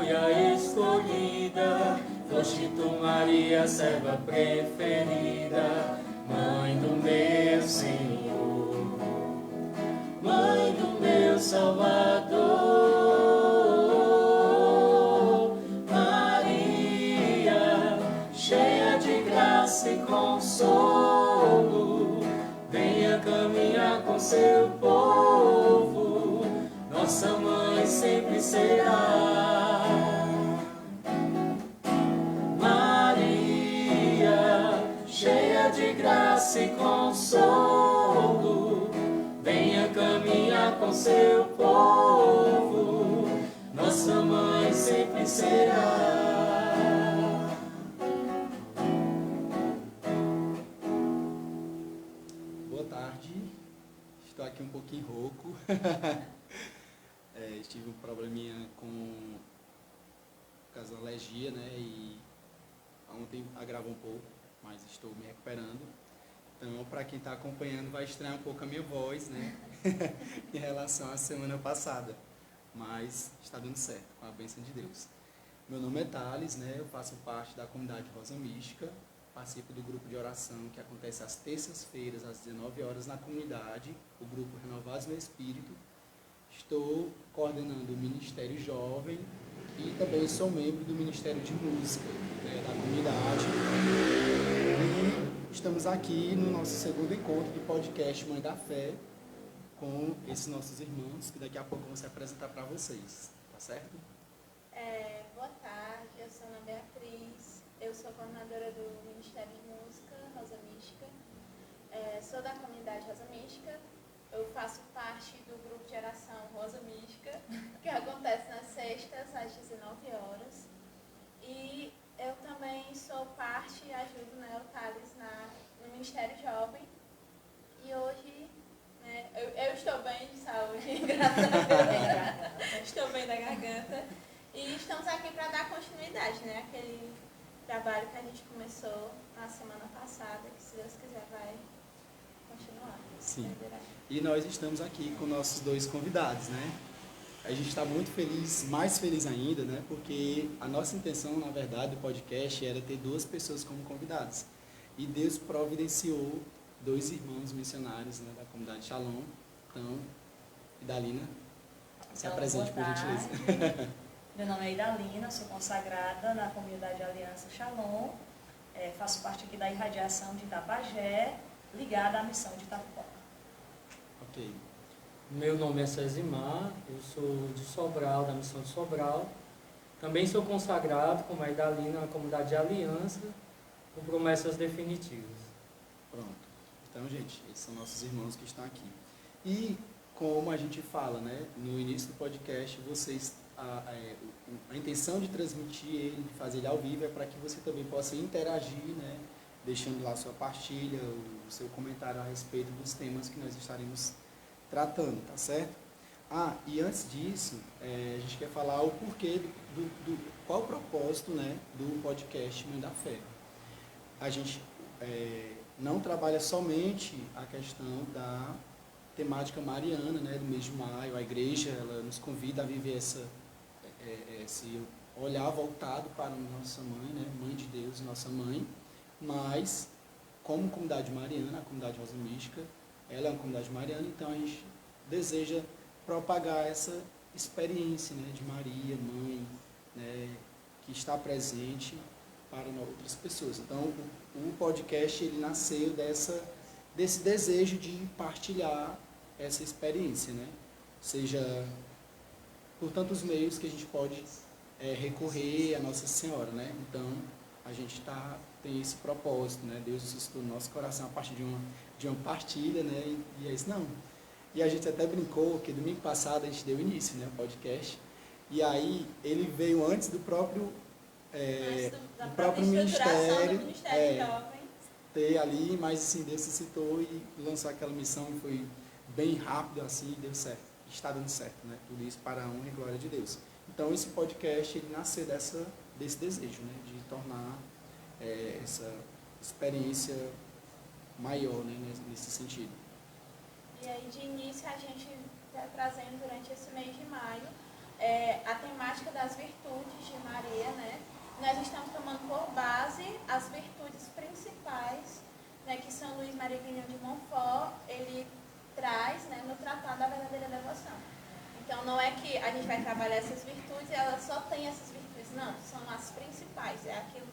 Maria escolhida, foste tu, Maria, serva preferida, Mãe do meu Senhor, Mãe do meu Salvador. Maria, cheia de graça e consolo, venha caminhar com seu povo, nossa mãe sempre será. Maria, cheia de graça e consolo, venha caminhar com seu povo, nossa mãe sempre será. Boa tarde, estou aqui um pouquinho rouco. Tive um probleminha com causa da alergia, né? E ontem agravou um pouco, mas estou me recuperando. Então, para quem está acompanhando, vai estranhar um pouco a minha voz, né? Em relação à semana passada. Mas está dando certo, com a bênção de Deus. Meu nome é Thales, né? Eu faço parte da comunidade Rosa Mística. Participo do grupo de oração que acontece às terças-feiras, às 19 horas, na comunidade, o grupo Renovados no Espírito. Estou coordenando o Ministério Jovem e também sou membro do Ministério de Música, né, da comunidade. E estamos aqui no nosso segundo encontro do podcast Mãe da Fé, com esses nossos irmãos, que daqui a pouco vão se apresentar para vocês, tá certo? Boa tarde, eu sou Ana Beatriz, eu sou coordenadora do Ministério de Música Rosa Mística, sou da comunidade Rosa Mística, eu faço parte do grupo de oração Rosa Mística, que acontece nas sextas às 19 horas, e eu também sou parte e ajudo, né, o Thales no Ministério Jovem, e hoje, né, eu estou bem de saúde, graças a Deus, estou bem da garganta. E estamos aqui para dar continuidade, né? Aquele trabalho que a gente começou na semana passada, que se Deus quiser vai continuar. Sim. E nós estamos aqui com nossos dois convidados, né? A gente está muito feliz, mais feliz ainda, né? Porque a nossa intenção, na verdade, do podcast era ter duas pessoas como convidados. E Deus providenciou dois irmãos missionários, né, da comunidade Shalom. Então, Idalina, se apresente, por gentileza. Meu nome é Idalina, sou consagrada na comunidade Aliança Shalom, faço parte aqui da irradiação de Itabagé, ligada à missão de Itapupoca. Ok. Meu nome é Cezimar, eu sou de Sobral, da missão de Sobral. Também sou consagrado, como a Idalina, na comunidade de Aliança, com promessas definitivas. Pronto. Então, gente, esses são nossos irmãos que estão aqui. E, como a gente fala, né, no início do podcast, vocês... A intenção de transmitir ele, de fazer ele ao vivo, é para que você também possa interagir, né, deixando lá sua partilha, o seu comentário a respeito dos temas que nós estaremos tratando, tá certo? E antes disso, a gente quer falar o porquê, qual o propósito, né, do podcast Mãe da Fé. A gente não trabalha somente a questão da temática mariana, né, do mês de maio. A igreja ela nos convida a viver esse olhar voltado para a nossa mãe, né, Mãe de Deus, nossa mãe, mas como comunidade mariana, a comunidade Rosa Mística, ela é uma comunidade mariana, então a gente deseja propagar essa experiência, né, de Maria, mãe, né, que está presente para outras pessoas. Então o podcast ele nasceu desse desejo de partilhar essa experiência, né, seja por tantos meios que a gente pode recorrer à Nossa Senhora, né? Então, a gente tem esse propósito, né? Deus suscitou no nosso coração a partir de uma partilha, né? E é isso, não. E a gente até brincou que domingo passado a gente deu início, né, ao podcast, e aí ele veio antes do próprio, do próprio ministério, Jovem. ter ali, mas assim, Deus suscitou e lançou aquela missão e foi bem rápido assim e deu certo. Está dando certo, né? Tudo isso para a honra e glória de Deus. Então, esse podcast, ele nasceu desse desejo, né? De tornar essa experiência maior, né? Nesse sentido. E aí, de início, a gente está trazendo durante esse mês de maio a temática das virtudes de Maria, né? Nós estamos tomando por base as virtudes principais, né, que São Luís Maria Grignion de Montfort, ele traz, né, no Tratado da Verdadeira Devoção. Então, não é que a gente vai trabalhar essas virtudes e ela só tem essas virtudes, não, são as principais, é aquilo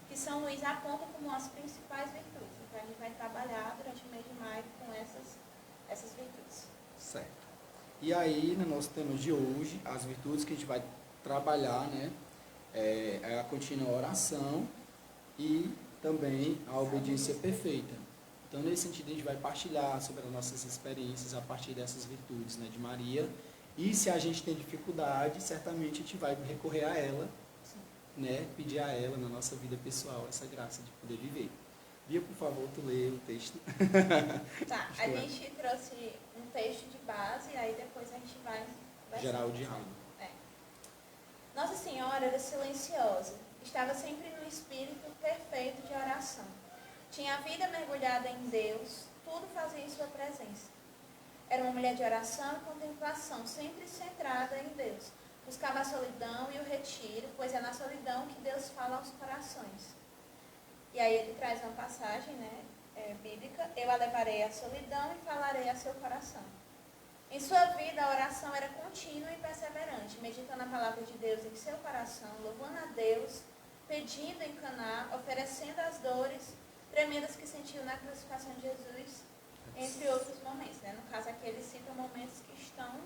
que São Luís aponta como as principais virtudes. Então, a gente vai trabalhar durante o mês de maio com essas virtudes. Certo. E aí, no nosso tema de hoje, as virtudes que a gente vai trabalhar, né, é a contínua oração e também a obediência perfeita. Então, nesse sentido, a gente vai partilhar sobre as nossas experiências a partir dessas virtudes, né, de Maria. E se a gente tem dificuldade, certamente a gente vai recorrer a ela, né, pedir a ela na nossa vida pessoal essa graça de poder viver. Bia, por favor, tu lê o texto. Tá, a gente trouxe um texto de base, aí depois a gente vai gerar o diálogo. Nossa Senhora era silenciosa, estava sempre no espírito perfeito de oração. Tinha a vida mergulhada em Deus, tudo fazia em sua presença. Era uma mulher de oração e contemplação, sempre centrada em Deus. Buscava a solidão e o retiro, pois é na solidão que Deus fala aos corações. E aí ele traz uma passagem, né, bíblica: eu a levarei à solidão e falarei a seu coração. Em sua vida, a oração era contínua e perseverante, meditando a palavra de Deus em seu coração, louvando a Deus, pedindo em Caná, oferecendo as dores tremendas que sentiu na crucificação de Jesus, entre outros momentos. Né? No caso aqui, ele cita momentos que estão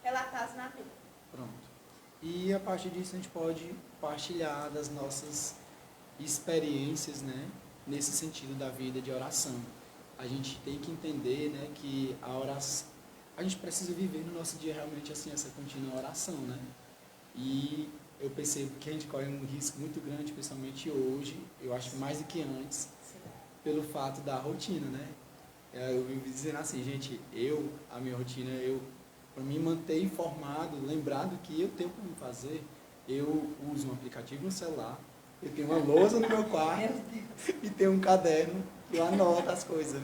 relatados na Bíblia. Pronto. E a partir disso a gente pode partilhar das nossas experiências, né, nesse sentido da vida de oração. A gente tem que entender, né, que a oração, a gente precisa viver no nosso dia realmente assim, essa contínua oração, né? E eu percebo que a gente corre um risco muito grande, principalmente hoje, eu acho mais do que antes, pelo fato da rotina, né? Eu vivo dizendo assim, gente, a minha rotina, para me manter informado, lembrado que eu tenho para me fazer, eu uso um aplicativo no celular, eu tenho uma lousa no meu quarto e tenho um caderno que eu anoto as coisas,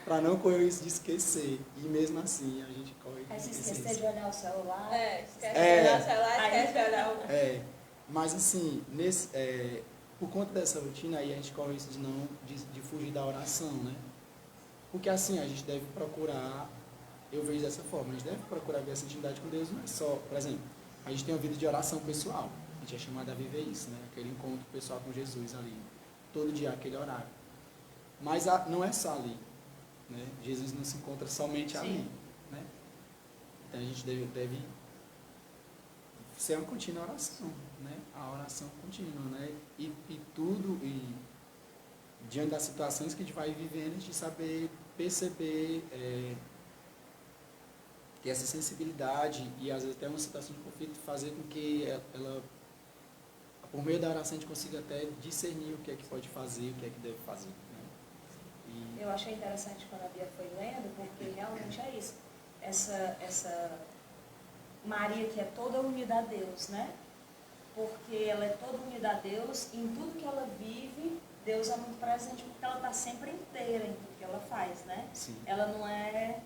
para não correr isso de esquecer. E mesmo assim, a gente corre Aí se esquecer esquecer isso. de olhar o celular. Esquece de olhar o celular, Aí- esquece de olhar o... Mas assim, por conta dessa rotina aí, a gente corre isso de fugir da oração, né? Porque assim, a gente deve procurar, eu vejo dessa forma, a gente deve procurar ver essa intimidade com Deus, não é só, por exemplo, a gente tem uma vida de oração pessoal, a gente é chamado a viver isso, né? Aquele encontro pessoal com Jesus ali, todo dia, aquele horário. Mas não é só ali, né? Jesus não se encontra somente ali, né? Então a gente deve ser uma contínua oração, né? A oração contínua, né? E diante das situações que a gente vai vivendo, a gente saber perceber que essa sensibilidade e às vezes até uma situação de conflito fazer com que ela, por meio da oração, a gente consiga até discernir o que é que pode fazer, o que é que deve fazer, né? Eu achei interessante quando a Bia foi lendo, porque realmente é isso. Essa Maria que é toda unida a Deus, né? Porque ela é toda unida a Deus, e em tudo que ela vive, Deus é muito presente, porque ela está sempre inteira em tudo que ela faz, né? Sim. Ela não é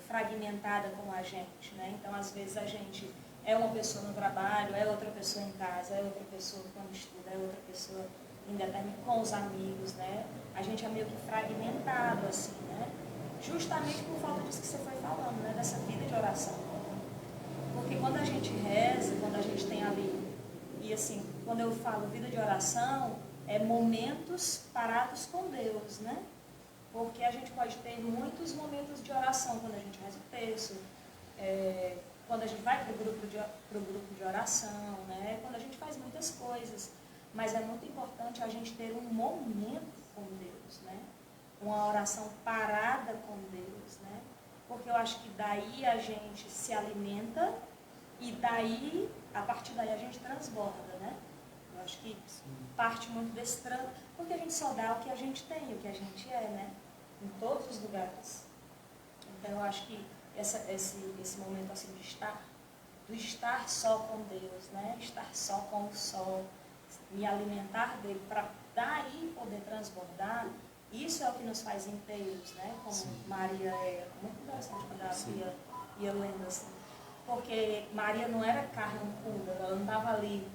fragmentada como a gente, né? Então, às vezes, a gente é uma pessoa no trabalho, é outra pessoa em casa, é outra pessoa quando estuda, é outra pessoa com os amigos, né? A gente é meio que fragmentado, assim, né? Justamente por falta disso que você foi falando, né? Dessa vida de oração. Porque quando a gente reza, quando a gente tem ali, e assim, quando eu falo vida de oração, é momentos parados com Deus, né? Porque a gente pode ter muitos momentos de oração quando a gente reza o texto, quando a gente vai para o grupo de oração, né? Quando a gente faz muitas coisas. Mas é muito importante a gente ter um momento com Deus, né? Uma oração parada com Deus, né? Porque eu acho que daí a gente se alimenta e daí, a partir daí a gente transborda, né? Eu acho que parte muito desse porque a gente só dá o que a gente tem, o que a gente é, né? Em todos os lugares. Então eu acho que esse momento assim do estar só com Deus, né? Estar só com o sol, me alimentar dele, para daí poder transbordar, isso é o que nos faz inteiros, né? Como Sim. Maria é. Muito interessante quando a Bia ia lendo assim. porque Maria não era carrancuda, ela não estava ali,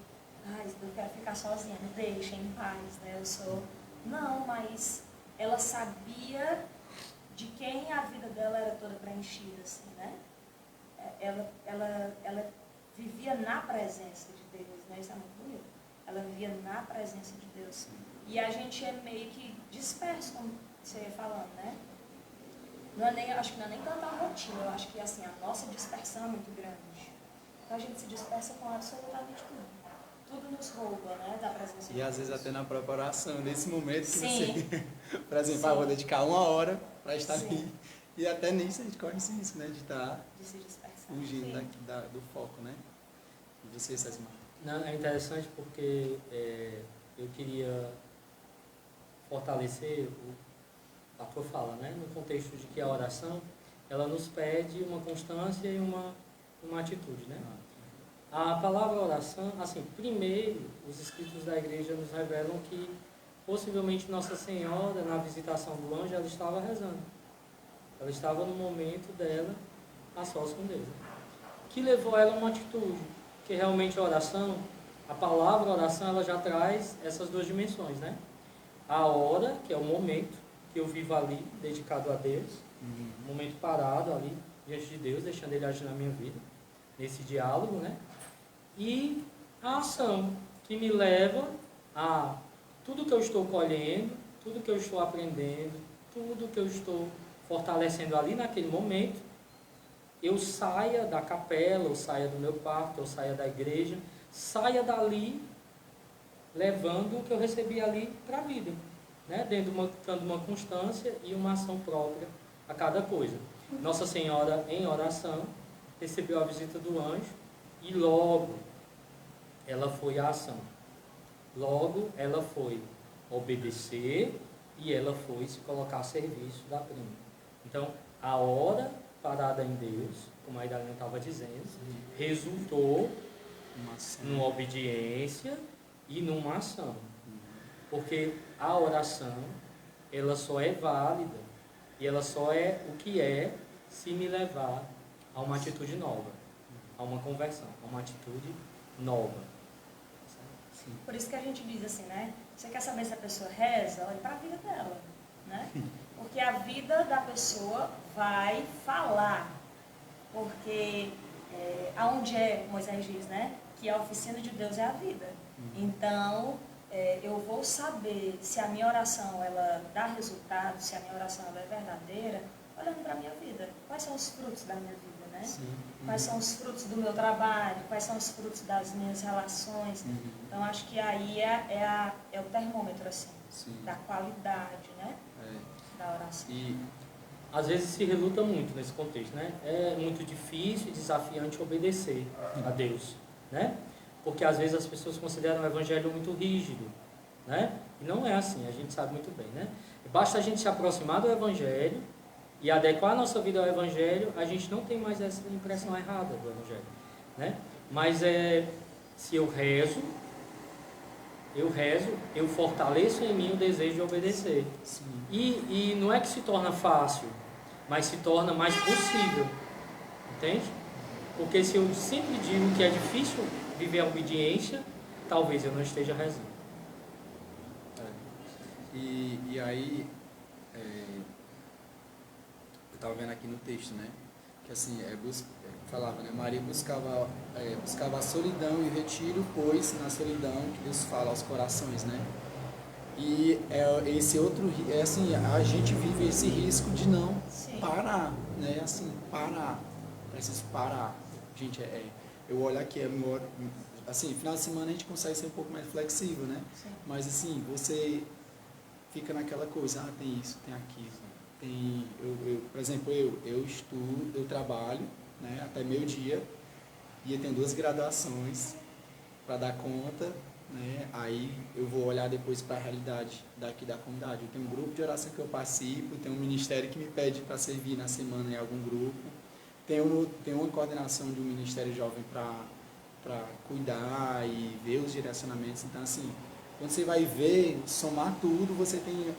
eu quero ficar sozinha, me deixa em paz, né? Eu sou... Não, mas ela sabia de quem a vida dela era toda preenchida, assim, né? Ela vivia na presença de Deus, né? Isso é muito bonito. Ela vivia na presença de Deus. E a gente é meio que disperso, como você ia falando, né? Acho que não é nem tanta rotina, eu acho que assim, a nossa dispersão é muito grande. Então a gente se dispersa com absolutamente tudo. Tudo nos rouba, né, da presença de Deus. E às vezes até na própria oração, nesse momento que Sim. você, por exemplo, vou dedicar 1 hora para estar Sim. ali. E até nisso a gente corre esse risco, né, de estar De se dispersar. fugindo do foco, né? E você, César? Não, é interessante porque eu queria fortalecer a tua fala, né? No contexto de que a oração, ela nos pede uma constância e uma atitude, né? A palavra oração, assim, primeiro, os escritos da igreja nos revelam que possivelmente Nossa Senhora, na visitação do anjo, ela estava rezando. Ela estava no momento dela a sós com Deus. Que levou ela a uma atitude, que realmente a oração, a palavra oração, ela já traz essas duas dimensões, né? A hora, que é o momento que eu vivo ali, dedicado a Deus, um momento parado ali, diante de Deus, deixando Ele agir na minha vida, nesse diálogo, né? E a ação, que me leva a tudo que eu estou colhendo, tudo que eu estou aprendendo, tudo que eu estou fortalecendo ali naquele momento, eu saia da capela, eu saia do meu quarto, eu saia da igreja, saia dali levando o que eu recebi ali para a vida, né? Dando uma constância e uma ação própria a cada coisa. Nossa Senhora, em oração, recebeu a visita do anjo e logo ela foi à ação. Logo ela foi obedecer e ela foi se colocar a serviço da prima. Então, a hora parada em Deus, como a Idalina estava dizendo, resultou numa obediência e numa ação. Porque a oração, ela só é válida e ela só é o que é se me levar a uma atitude nova, a uma conversão, a uma atitude nova. Por isso que a gente diz assim, né? Você quer saber se a pessoa reza? Olha para a vida dela, né? Porque a vida da pessoa vai falar. Porque aonde Moisés diz, né? Que a oficina de Deus é a vida. Então, eu vou saber se a minha oração ela dá resultado, se a minha oração ela é verdadeira, olhando para a minha vida. Quais são os frutos da minha vida, né? Sim. Quais são os frutos do meu trabalho, quais são os frutos das minhas relações. Então, acho que aí é o termômetro, assim, da qualidade, né? Da oração. E às vezes se reluta muito nesse contexto, né? É muito difícil e desafiante obedecer a Deus, né? Porque às vezes as pessoas consideram o evangelho muito rígido, né? E não é assim, a gente sabe muito bem, né? Basta a gente se aproximar do evangelho e adequar a nossa vida ao evangelho, a gente não tem mais essa impressão errada do evangelho, né? Mas se eu rezo, eu fortaleço em mim o desejo de obedecer. E não é que se torna fácil, mas se torna mais possível, entende? Porque se eu sempre digo que é difícil viver a obediência, talvez eu não esteja rezando. E aí, eu estava vendo aqui no texto, né? Que assim, falava, né? Maria buscava a solidão e o retiro, pois na solidão que Deus fala aos corações, né? E esse outro, assim, a gente vive esse risco de não parar, né? Assim, parar. Preciso parar. Gente, eu olho aqui, assim, final de semana a gente consegue ser um pouco mais flexível, né? Sim. Mas assim, você fica naquela coisa, tem isso, tem aquilo, por exemplo, eu estudo, eu trabalho, né, até meio-dia, e eu tenho 2 graduações para dar conta, né, aí eu vou olhar depois para a realidade daqui da comunidade. Eu tenho um grupo de oração que eu participo, tenho um ministério que me pede para servir na semana em algum grupo, tenho uma coordenação de um ministério jovem para cuidar e ver os direcionamentos. Então, assim, quando você vai ver, somar tudo, você tem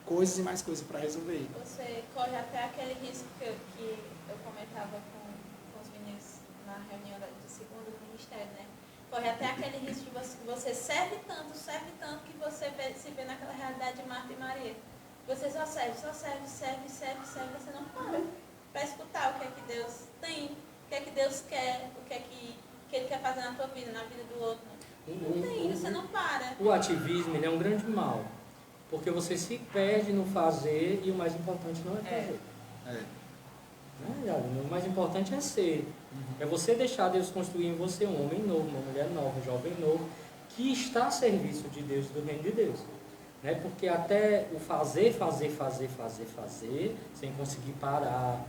coisas e mais coisas para resolver. Você corre até aquele risco que eu comentava com os meninos na reunião de segundo do ministério, né? Corre até aquele risco de você serve tanto que você se vê naquela realidade de Marta e Maria. Você só serve, você não para escutar o que é que Deus tem, o que é que Deus quer, o que é que Ele quer fazer na tua vida, na vida do outro. Não tem, você não para. O ativismo, ele é um grande mal, porque você se perde no fazer e o mais importante não é fazer. O mais importante é ser. É você deixar Deus construir em você um homem novo, uma mulher nova, um jovem novo, que está a serviço de Deus, do reino de Deus. Né? Porque até o fazer, sem conseguir parar,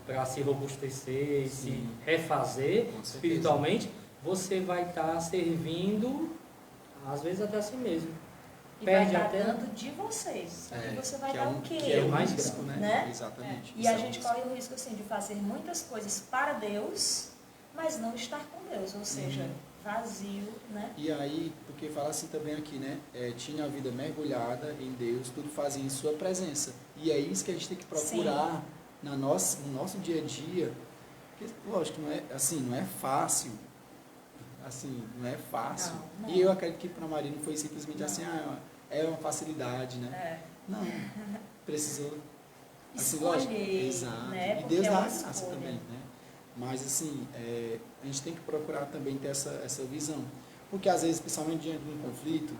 para se robustecer, se refazer espiritualmente, você vai estar servindo, às vezes até a si mesmo. E perde vai estar dando de vocês. E você vai dar o quê? Que é o mais risco, né? Exatamente. E a gente corre o risco assim, de fazer muitas coisas para Deus, mas não estar com Deus, ou seja, vazio, né? E aí, porque fala assim também aqui, né? Tinha a vida mergulhada em Deus, tudo fazia em sua presença. E é isso que a gente tem que procurar no nosso dia a dia. Porque, lógico, não é fácil. Assim, não é fácil. Não. E eu acredito que para a Maria não foi simplesmente assim, é uma facilidade, né? Não, precisou assim, escolher, lógico, exato. Né? E Deus dá a graça também, né? Mas assim, a gente tem que procurar também ter essa visão. Porque às vezes, principalmente diante de um conflito,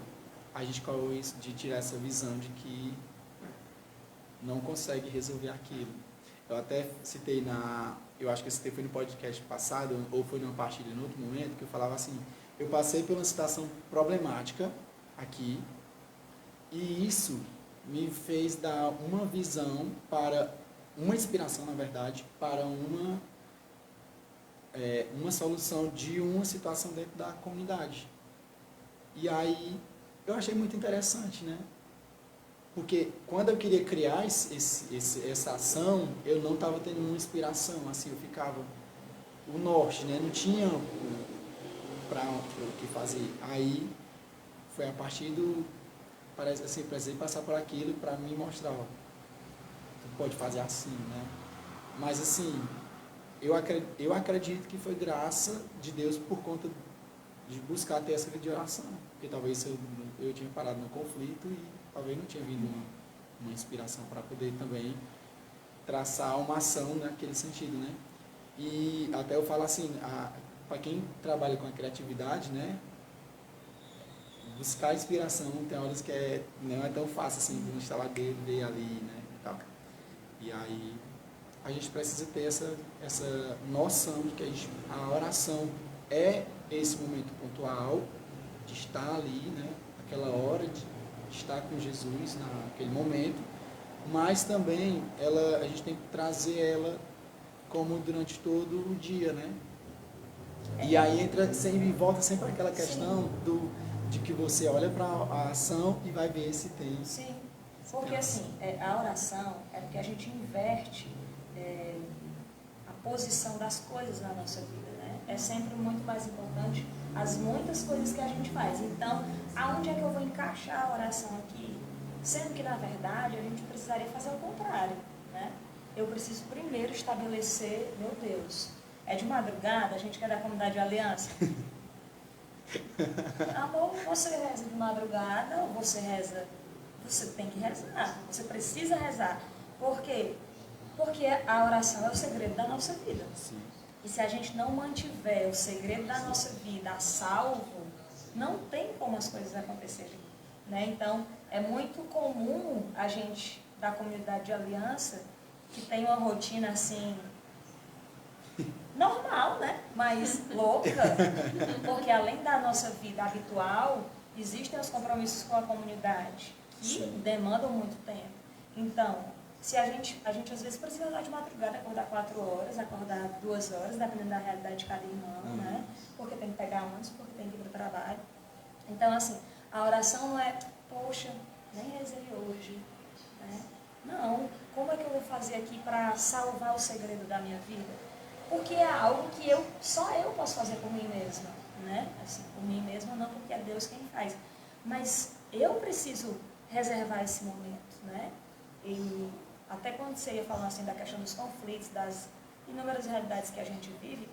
a gente corre isso de tirar essa visão de que não consegue resolver aquilo. Eu até citei eu acho que eu citei foi no podcast passado, ou foi numa partilha em outro momento, que eu falava assim, eu passei por uma situação problemática aqui, e isso me fez dar uma visão uma inspiração, na verdade, para uma solução de uma situação dentro da comunidade. E aí, eu achei muito interessante, né? Porque quando eu queria criar essa ação, eu não estava tendo uma inspiração, assim, eu ficava o norte, né? Não tinha para o que fazer. Aí, foi a partir parece assim, precisei passar por aquilo para me mostrar, tu pode fazer assim, né? Mas assim, eu acredito que foi graça de Deus por conta de buscar ter essa vida de oração, porque talvez eu tinha parado no conflito e talvez não tinha vindo uma inspiração para poder também traçar uma ação naquele sentido, né? E até eu falo assim, para quem trabalha com a criatividade, né? Buscar inspiração, tem horas que não é tão fácil assim, de instalar dedo, ver ali, né? E tal. E aí a gente precisa ter essa noção de que a oração é esse momento pontual de estar ali, né? Aquela hora de estar com Jesus naquele momento, mas também a gente tem que trazer ela como durante todo o dia, né? E aí volta sempre aquela questão de que você olha para a ação e vai ver se tem. Sim, porque assim, a oração é porque a gente inverte a posição das coisas na nossa vida, né? É sempre muito mais importante as muitas coisas que a gente faz. Então, aonde é que eu vou encaixar a oração aqui? Sendo que, na verdade, a gente precisaria fazer o contrário, né? Eu preciso primeiro estabelecer, meu Deus, é de madrugada, a gente quer da comunidade de aliança? Amor, você reza de madrugada, ou você tem que rezar, você precisa rezar. Por quê? Porque a oração é o segredo da nossa vida. Sim. E se a gente não mantiver o segredo da nossa vida a salvo, não tem como as coisas acontecerem, né? Então, é muito comum a gente, da comunidade de aliança, que tem uma rotina assim, normal, né? Mas louca, porque além da nossa vida habitual, existem os compromissos com a comunidade, que demandam muito tempo. Então, se a gente às vezes precisa dar de madrugada, acordar 4 horas, acordar 2 horas, dependendo da realidade de cada irmão, né? Porque tem que pegar ônibus, porque tem que ir para o trabalho. Então, assim, a oração não é, poxa, nem rezei hoje, né? Não, como é que eu vou fazer aqui para salvar o segredo da minha vida? Porque é algo que só eu posso fazer por mim mesma, né? Assim, por mim mesma não, porque é Deus quem faz. Mas eu preciso reservar esse momento, né? E até quando você ia falando assim da questão dos conflitos, das inúmeras realidades que a gente vive,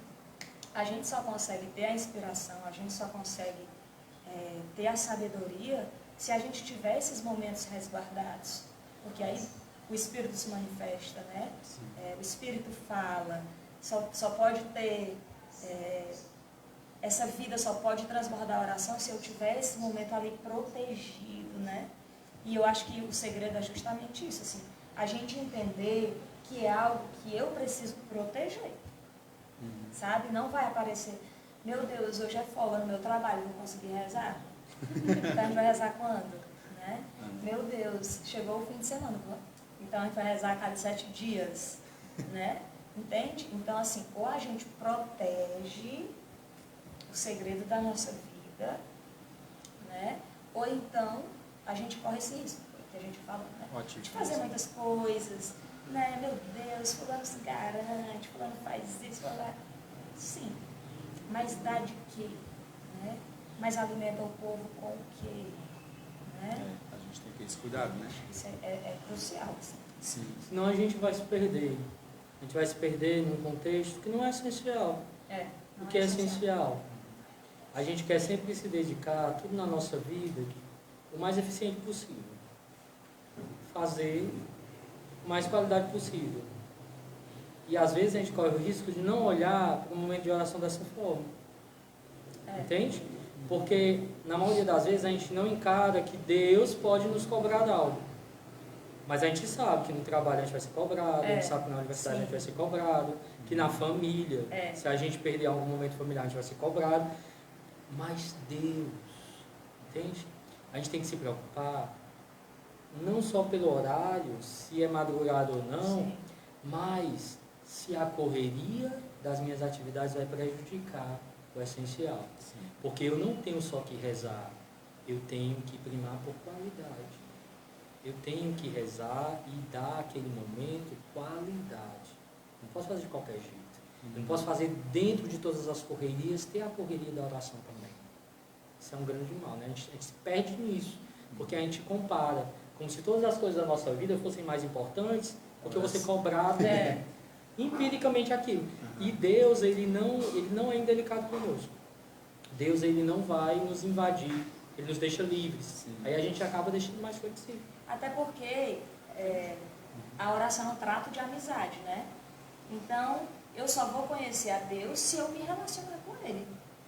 a gente só consegue ter a inspiração, a gente só consegue ter a sabedoria se a gente tiver esses momentos resguardados. Porque aí o Espírito se manifesta, né? O Espírito fala, só pode ter... essa vida só pode transbordar a oração se eu tiver esse momento ali protegido, né? E eu acho que o segredo é justamente isso, assim, a gente entender que é algo que eu preciso proteger, sabe? Não vai aparecer, meu Deus, hoje é folga no meu trabalho, não consegui rezar. Então a gente vai rezar quando? Né? Meu Deus, chegou o fim de semana, então a gente vai rezar a cada 7 dias, né? Entende? Então, assim, ou a gente protege o segredo da nossa vida, né? Ou então a gente corre esse risco, que a gente fala, né? Ótimo. De fazer muitas coisas, né? Meu Deus, fulano se garante, fulano faz isso, fulano... Sim, mas dá de quê? Né? Mas alimenta o povo com o quê? Né? A gente tem que ter esse cuidado, né? Isso é crucial, assim. Sim. Senão a gente vai se perder. A gente vai se perder num contexto que não é essencial. O que é essencial? A gente quer sempre se dedicar, tudo na nossa vida, o mais eficiente possível. Fazer com mais qualidade possível. E às vezes a gente corre o risco de não olhar para o momento de oração dessa forma. Entende? Porque na maioria das vezes a gente não encara que Deus pode nos cobrar algo. Mas a gente sabe que no trabalho a gente vai ser cobrado, a gente sabe que na universidade a gente vai ser cobrado, que na família, se a gente perder algum momento familiar, a gente vai ser cobrado. Mas Deus, entende? A gente tem que se preocupar, não só pelo horário, se é madrugada ou não, mas se a correria das minhas atividades vai prejudicar o essencial. Porque eu não tenho só que rezar, eu tenho que primar por qualidade. Eu tenho que rezar e dar aquele momento qualidade. Não posso fazer de qualquer jeito. Eu não posso fazer dentro de todas as correrias, ter a correria da oração também. Isso é um grande mal, né? A gente se perde nisso, porque a gente compara, como se todas as coisas da nossa vida fossem mais importantes, porque você cobrado empiricamente aquilo. E Deus, ele não é indelicado conosco. Deus, ele não vai nos invadir, ele nos deixa livres. Aí a gente acaba deixando mais flexível. Até porque a oração é um trato de amizade, né? Então, eu só vou conhecer a Deus se eu me relacionar com Ele.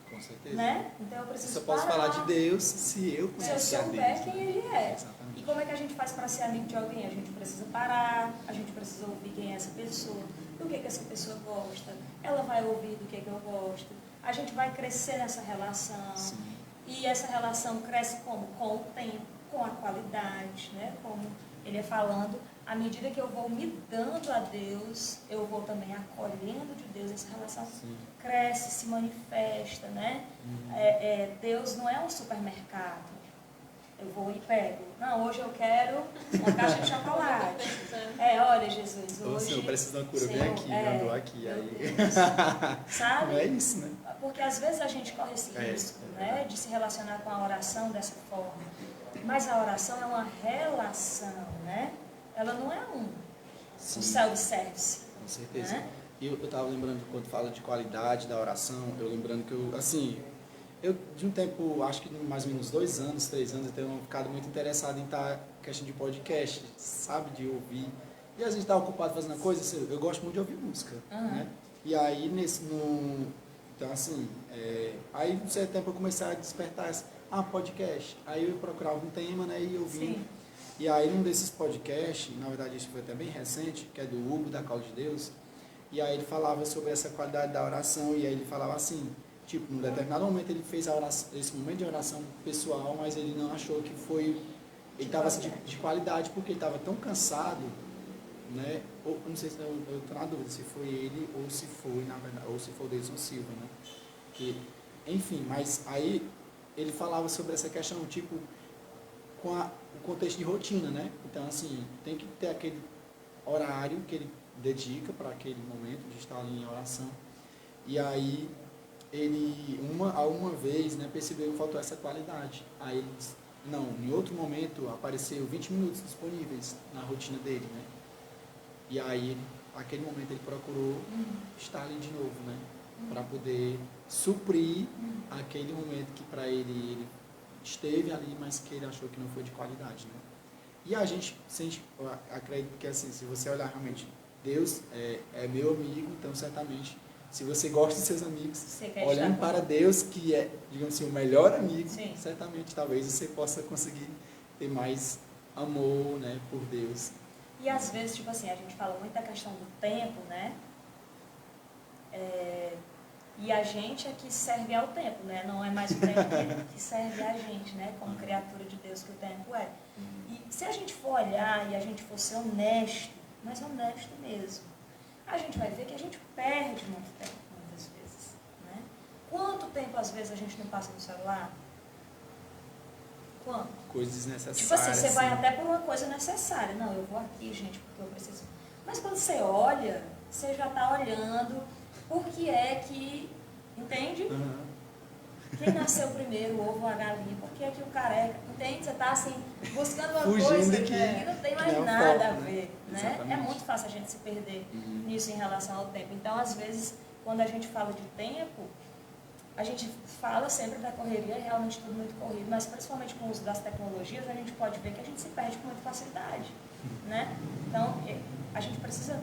Com certeza. Né? Então eu preciso eu só posso falar de Deus se eu conhecer a Deus. Se eu souber quem Ele é. Exatamente. E como é que a gente faz para ser amigo de alguém? A gente precisa parar, a gente precisa ouvir quem é essa pessoa, do que essa pessoa gosta, ela vai ouvir do que eu gosto. A gente vai crescer nessa relação. Sim. E essa relação cresce como? Com o tempo, com a qualidade, né? Como ele é falando, à medida que eu vou me dando a Deus, eu vou também acolhendo de Deus, essa relação cresce, se manifesta, né? Deus não é um supermercado. Eu vou e pego. Não, hoje eu quero uma caixa de chocolate. Olha, Jesus, hoje... eu preciso de uma cura, vem aqui, mandou aqui. Aí. Sabe? Não é isso, né? Porque às vezes a gente corre esse risco, né? De se relacionar com a oração dessa forma. Mas a oração é uma relação, né? Ela não é um self-service. Com certeza. Né? E eu estava lembrando, quando fala de qualidade da oração, eu lembrando que eu de um tempo, acho que mais ou menos 2 anos, 3 anos, eu tenho ficado muito interessado em estar questão de podcast, sabe? De ouvir. E às vezes está ocupado fazendo coisa, eu gosto muito de ouvir música, né? E aí, então assim, aí um certo tempo eu comecei a despertar podcast. Aí eu procurava um tema, né? E eu vim. E aí num desses podcasts, na verdade isso foi até bem recente, que é do Hugo, da Call de Deus, e aí ele falava sobre essa qualidade da oração, e aí ele falava assim, tipo, num determinado momento ele fez esse momento de oração pessoal, mas ele não achou que foi, ele estava de qualidade, porque ele estava tão cansado, né? Ou, não sei se eu estou na dúvida se foi ele ou se foi, na verdade, ou se foi o Deison Silva, né? Que, enfim, mas aí ele falava sobre essa questão, tipo, com o contexto de rotina, né? Então, assim, tem que ter aquele horário que ele dedica para aquele momento de estar ali em oração. E aí, ele, uma vez, né, percebeu que faltou essa qualidade. Aí ele disse, não, em outro momento apareceu 20 minutos disponíveis na rotina dele, né? E aí, aquele momento ele procurou estar ali de novo, né? para poder suprir aquele momento que para ele esteve ali, mas que ele achou que não foi de qualidade, né? E a gente sente, eu acredito que assim, se você olhar realmente, Deus é meu amigo, então certamente, se você gosta de seus amigos, olhando para Deus, que é, digamos assim, o melhor amigo, Sim. certamente talvez você possa conseguir ter mais amor, né, por Deus. E às vezes, tipo assim, a gente fala muito da questão do tempo, né? E a gente é que serve ao tempo, né? Não é mais o tempo que serve a gente, né? Como criatura de Deus que o tempo é. E se a gente for olhar e a gente for ser honesto, mas honesto mesmo, a gente vai ver que a gente perde muito tempo, muitas vezes, né? Quanto tempo, às vezes, a gente não passa no celular? Quanto? Coisas desnecessárias. Tipo assim, você vai até por uma coisa necessária. Não, eu vou aqui, gente, porque eu preciso. Mas quando você olha, você já está olhando por que é que, entende? Quem nasceu primeiro, o ovo ou a galinha? Por que é que o careca, entende? Você está assim, buscando uma coisa que não tem mais nada a ver, né? Exatamente. É muito fácil a gente se perder nisso em relação ao tempo. Então, às vezes, quando a gente fala de tempo, a gente fala sempre da correria, é realmente tudo muito corrido, mas principalmente com o uso das tecnologias, a gente pode ver que a gente se perde com muita facilidade, né? Então, a gente precisa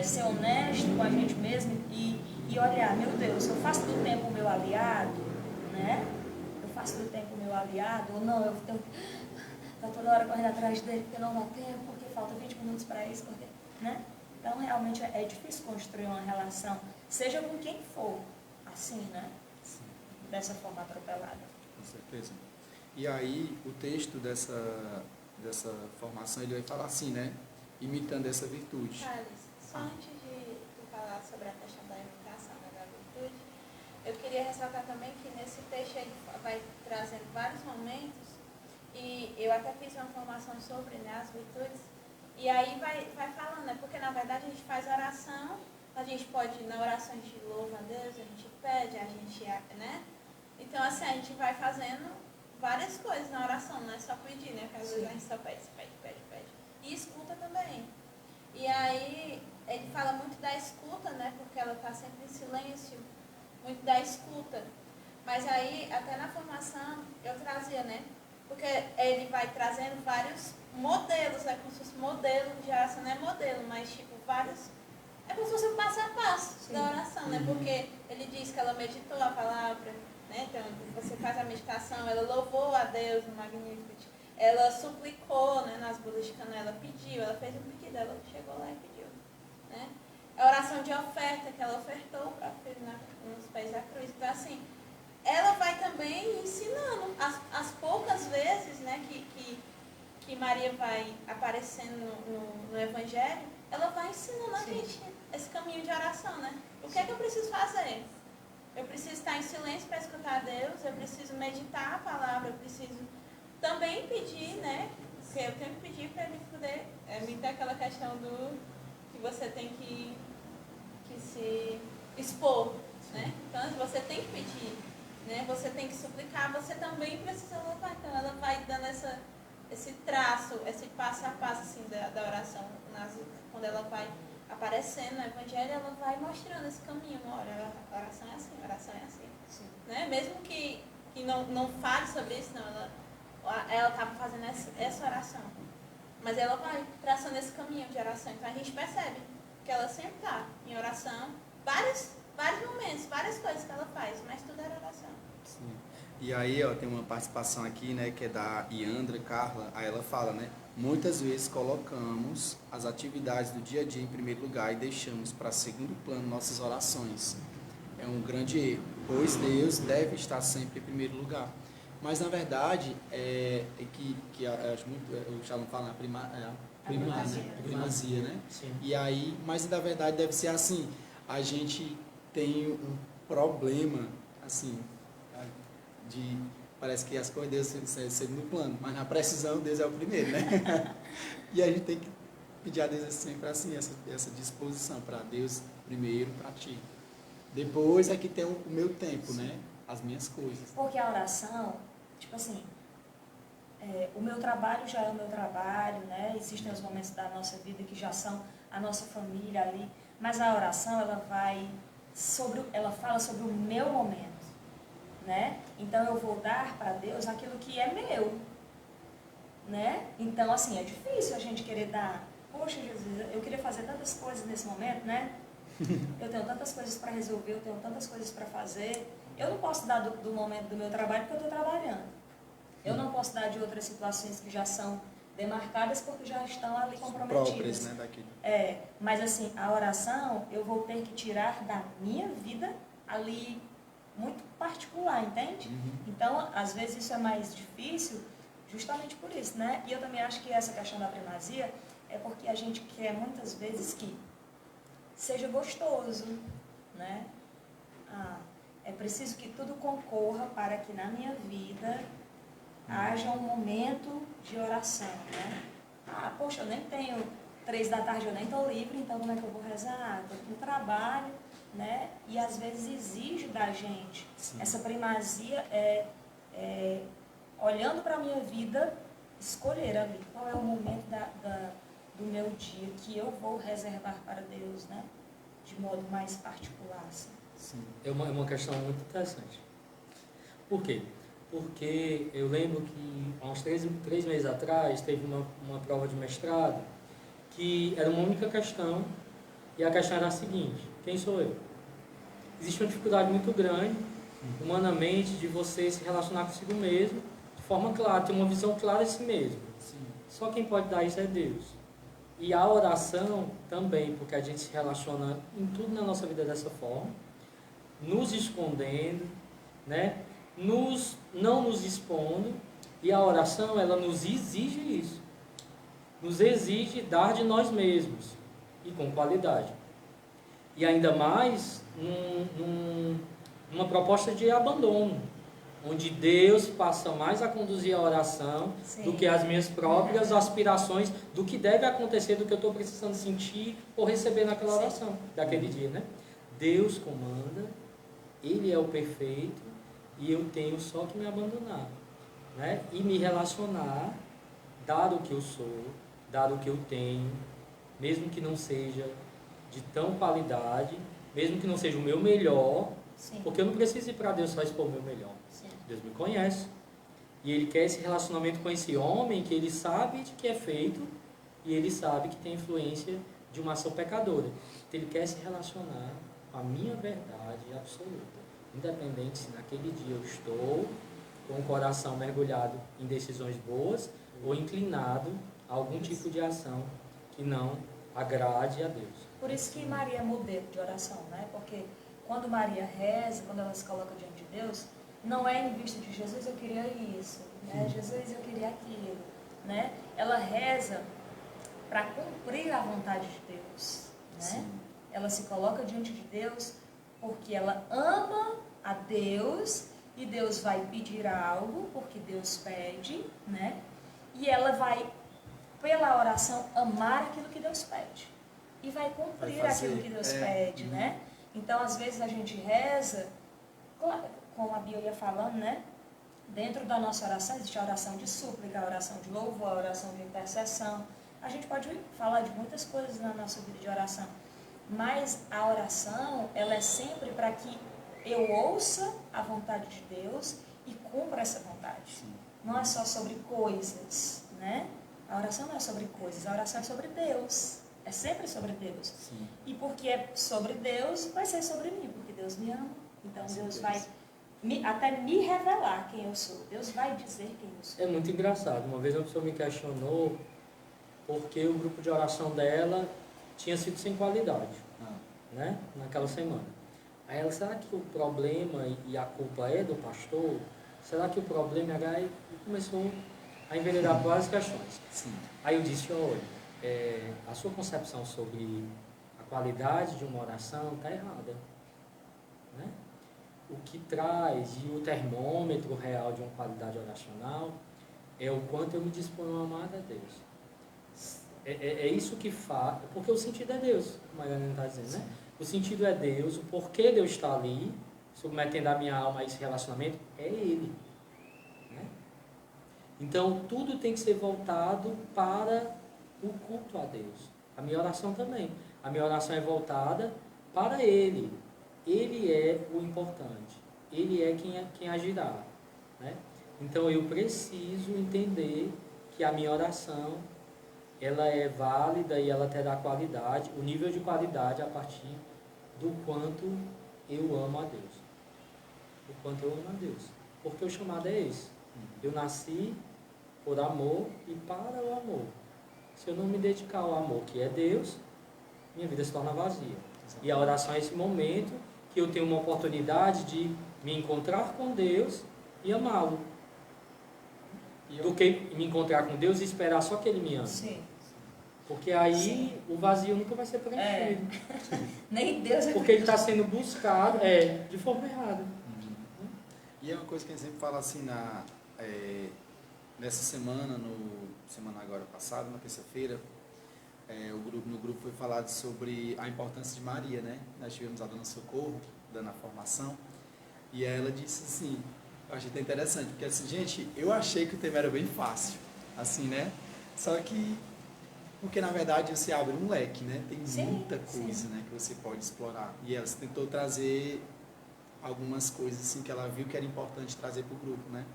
ser honesto com a gente mesmo e olhar, meu Deus, eu faço do tempo o meu aliado, né? Eu faço do tempo o meu aliado, ou não, eu tenho tá toda hora correndo atrás dele porque não dá tempo, porque falta 20 minutos para isso, porque, né? Então, realmente é difícil construir uma relação, seja com quem for, assim, né? Sim. Dessa forma atropelada. Com certeza. E aí, o texto dessa formação, ele vai falar assim, né? Imitando essa virtude. Thales, só antes de tu falar sobre a questão da imitação, né, da virtude, eu queria ressaltar também que nesse texto ele vai trazendo vários momentos, e eu até fiz uma formação sobre, né, as virtudes, e aí vai falando, né? Porque na verdade a gente faz oração, a gente pode, na oração a gente louva a Deus, a gente pede, a gente, né? Então assim, a gente vai fazendo várias coisas na oração, não é só pedir, né? Porque às vezes a gente só pede. E escuta também. E aí, ele fala muito da escuta, né? Porque ela está sempre em silêncio, muito da escuta. Mas aí, até na formação, eu trazia, né? Porque ele vai trazendo vários modelos, é como se fosse modelo de oração, não é modelo, mas tipo, vários. É como se fosse um passo a passo da oração, né? Porque ele diz que ela meditou a palavra, né? Então, você faz a meditação, ela louvou a Deus no Magnificat. Ela suplicou, né, nas bodas de Caná, ela pediu, ela fez um pedido, ela chegou lá e pediu, né? A oração de oferta, que ela ofertou para o filho nos pés da cruz. Então, assim, ela vai também ensinando, as poucas vezes, né, que Maria vai aparecendo no Evangelho, ela vai ensinando a gente esse caminho de oração, né? O que é que eu preciso fazer? Eu preciso estar em silêncio para escutar a Deus, eu preciso meditar a palavra, eu preciso também pedir, né? Porque eu tenho que pedir para ele poder me ter aquela questão do que você tem que se expor, né? Então você tem que pedir, né? Você tem que suplicar, você também precisa louvar. Então ela vai dando esse traço, esse passo a passo assim, da oração. Quando ela vai aparecendo no Evangelho, ela vai mostrando esse caminho. Olha, a oração é assim, a oração é assim. Sim. Né? Mesmo que não fale sobre isso, não, ela estava fazendo essa oração. Mas ela vai traçando esse caminho de oração. Então a gente percebe que ela sempre está em oração, vários momentos, várias coisas que ela faz, mas tudo era oração. Sim. E aí, ó, tem uma participação aqui, né, que é da Iandra Carla. Aí ela fala, né? Muitas vezes colocamos as atividades do dia a dia em primeiro lugar e deixamos para segundo plano nossas orações. É um grande erro, pois Deus deve estar sempre em primeiro lugar. Mas, na verdade, acho muito, o Shalom fala primazia, né? Sim. E aí, mas, na verdade, deve ser assim, a gente tem um problema, assim, parece que as coisas de Deus são segundo plano, mas na precisão Deus é o primeiro, né? E a gente tem que pedir a Deus sempre assim, essa disposição para Deus primeiro, para ti. Depois é que tem o meu tempo, né? As minhas coisas. Porque a oração, tipo assim, o meu trabalho já é o meu trabalho, né? Existem os momentos da nossa vida que já são a nossa família ali, mas a oração, ela vai ela fala sobre o meu momento, né? Então eu vou dar para Deus aquilo que é meu, né? Então, assim, é difícil a gente querer dar. Poxa, Jesus, eu queria fazer tantas coisas nesse momento, né? Eu tenho tantas coisas para resolver, eu tenho tantas coisas para fazer. Eu não posso dar do momento do meu trabalho porque eu estou trabalhando. Eu não posso dar de outras situações que já são demarcadas porque já estão ali comprometidas. Próprias, né, daquilo. Mas assim, a oração eu vou ter que tirar da minha vida ali muito particular, entende? Então, às vezes isso é mais difícil justamente por isso, né? E eu também acho que essa questão da primazia é porque a gente quer muitas vezes que seja gostoso, né? É preciso que tudo concorra para que na minha vida haja um momento de oração, né? Poxa, eu nem tenho 3 da tarde, eu nem estou livre, então como é que eu vou rezar? Estou no trabalho, né? E às vezes exige da gente essa primazia, olhando para a minha vida, escolher ali qual é o momento do meu dia que eu vou reservar para Deus, né? De modo mais particular. Assim. Sim. É uma questão muito interessante. Por quê? Porque eu lembro que há uns 3 meses atrás teve uma prova de mestrado que era uma única questão e a questão era a seguinte: quem sou eu? Existe uma dificuldade muito grande, humanamente, de você se relacionar consigo mesmo de forma clara, ter uma visão clara de si mesmo. Sim. Só quem pode dar isso é Deus. E a oração também, porque a gente se relaciona em tudo na nossa vida dessa forma, nos escondendo, né? Não nos expondo, e a oração, ela nos exige isso. Nos exige dar de nós mesmos, e com qualidade. E ainda mais numa proposta de abandono, onde Deus passa mais a conduzir a oração do que as minhas próprias aspirações, do que deve acontecer, do que eu estou precisando sentir ou receber naquela oração, daquele dia, né? Deus comanda, Ele é o perfeito, e eu tenho só que me abandonar, né? E me relacionar, dar o que eu sou, dar o que eu tenho, mesmo que não seja de tão qualidade, mesmo que não seja o meu melhor, porque eu não preciso ir para Deus só expor o meu melhor. Deus me conhece, e Ele quer esse relacionamento com esse homem que Ele sabe de que é feito, e Ele sabe que tem influência de uma ação pecadora. Então Ele quer se relacionar com a minha verdade absoluta, independente se naquele dia eu estou com o coração mergulhado em decisões boas ou inclinado a algum tipo de ação que não agrade a Deus. Por isso que Maria é modelo de oração, né? Porque quando Maria reza, quando ela se coloca diante de Deus, não é em vista de Jesus, eu queria isso, né? Jesus, eu queria aquilo, né? Ela reza para cumprir a vontade de Deus, né? Ela se coloca diante de Deus porque ela ama a Deus e Deus vai pedir algo porque Deus pede, né? E ela vai, pela oração, amar aquilo que Deus pede e vai cumprir aquilo que Deus pede, né? Então, às vezes a gente reza, claro, como a Bia ia falando, né? Dentro da nossa oração existe a oração de súplica, a oração de louvor, a oração de intercessão. A gente pode falar de muitas coisas na nossa vida de oração, mas a oração, ela é sempre para que eu ouça a vontade de Deus e cumpra essa vontade. Não é só sobre coisas, né? A oração não é sobre coisas, a oração é sobre Deus. É sempre sobre Deus. Sim. E porque é sobre Deus, vai ser sobre mim, porque Deus me ama. Então Deus vai até me revelar quem eu sou. Deus vai dizer quem eu sou. É muito engraçado. Uma vez uma pessoa me questionou porque o grupo de oração dela tinha sido sem qualidade, né? Naquela semana. Aí ela, será que o problema e a culpa é do pastor? Será que o problema é... Aí começou a enveredar várias questões. Sim. Aí eu disse, olha, a sua concepção sobre a qualidade de uma oração está errada, né? O que traz e o termômetro real de uma qualidade oracional é o quanto eu me disponho a amar a Deus. É isso que faz, porque o sentido é Deus, como a Mariana está dizendo, né? O sentido é Deus, o porquê Deus está ali, submetendo a minha alma a esse relacionamento, é Ele, né? Então, tudo tem que ser voltado para o culto a Deus. A minha oração também. A minha oração é voltada para Ele. Ele é o importante, Ele é quem agirá, né? Então eu preciso entender que a minha oração ela é válida e ela terá qualidade, o nível de qualidade a partir do quanto eu amo a Deus. O quanto eu amo a Deus. Porque o chamado é esse. Eu nasci por amor e para o amor. Se eu não me dedicar ao amor, que é Deus, minha vida se torna vazia. E a oração é esse momento que eu tenho uma oportunidade de me encontrar com Deus e amá-lo. Do que me encontrar com Deus e esperar só que Ele me ame. Sim. Porque aí Sim. o vazio nunca vai ser preenchido. Nem Deus é Porque ele está sendo buscado de forma errada. E é uma coisa que a gente sempre fala assim, nessa semana, semana agora passada, na terça-feira, no grupo foi falado sobre a importância de Maria, né? Nós tivemos a Dona Socorro, dando a formação, e ela disse assim, eu achei até interessante, porque assim, gente, eu achei que o tema era bem fácil, assim, né? Só que, porque na verdade você abre um leque, né? Tem muita coisa, né, que você pode explorar. E ela tentou trazer algumas coisas assim que ela viu que era importante trazer para o grupo, né?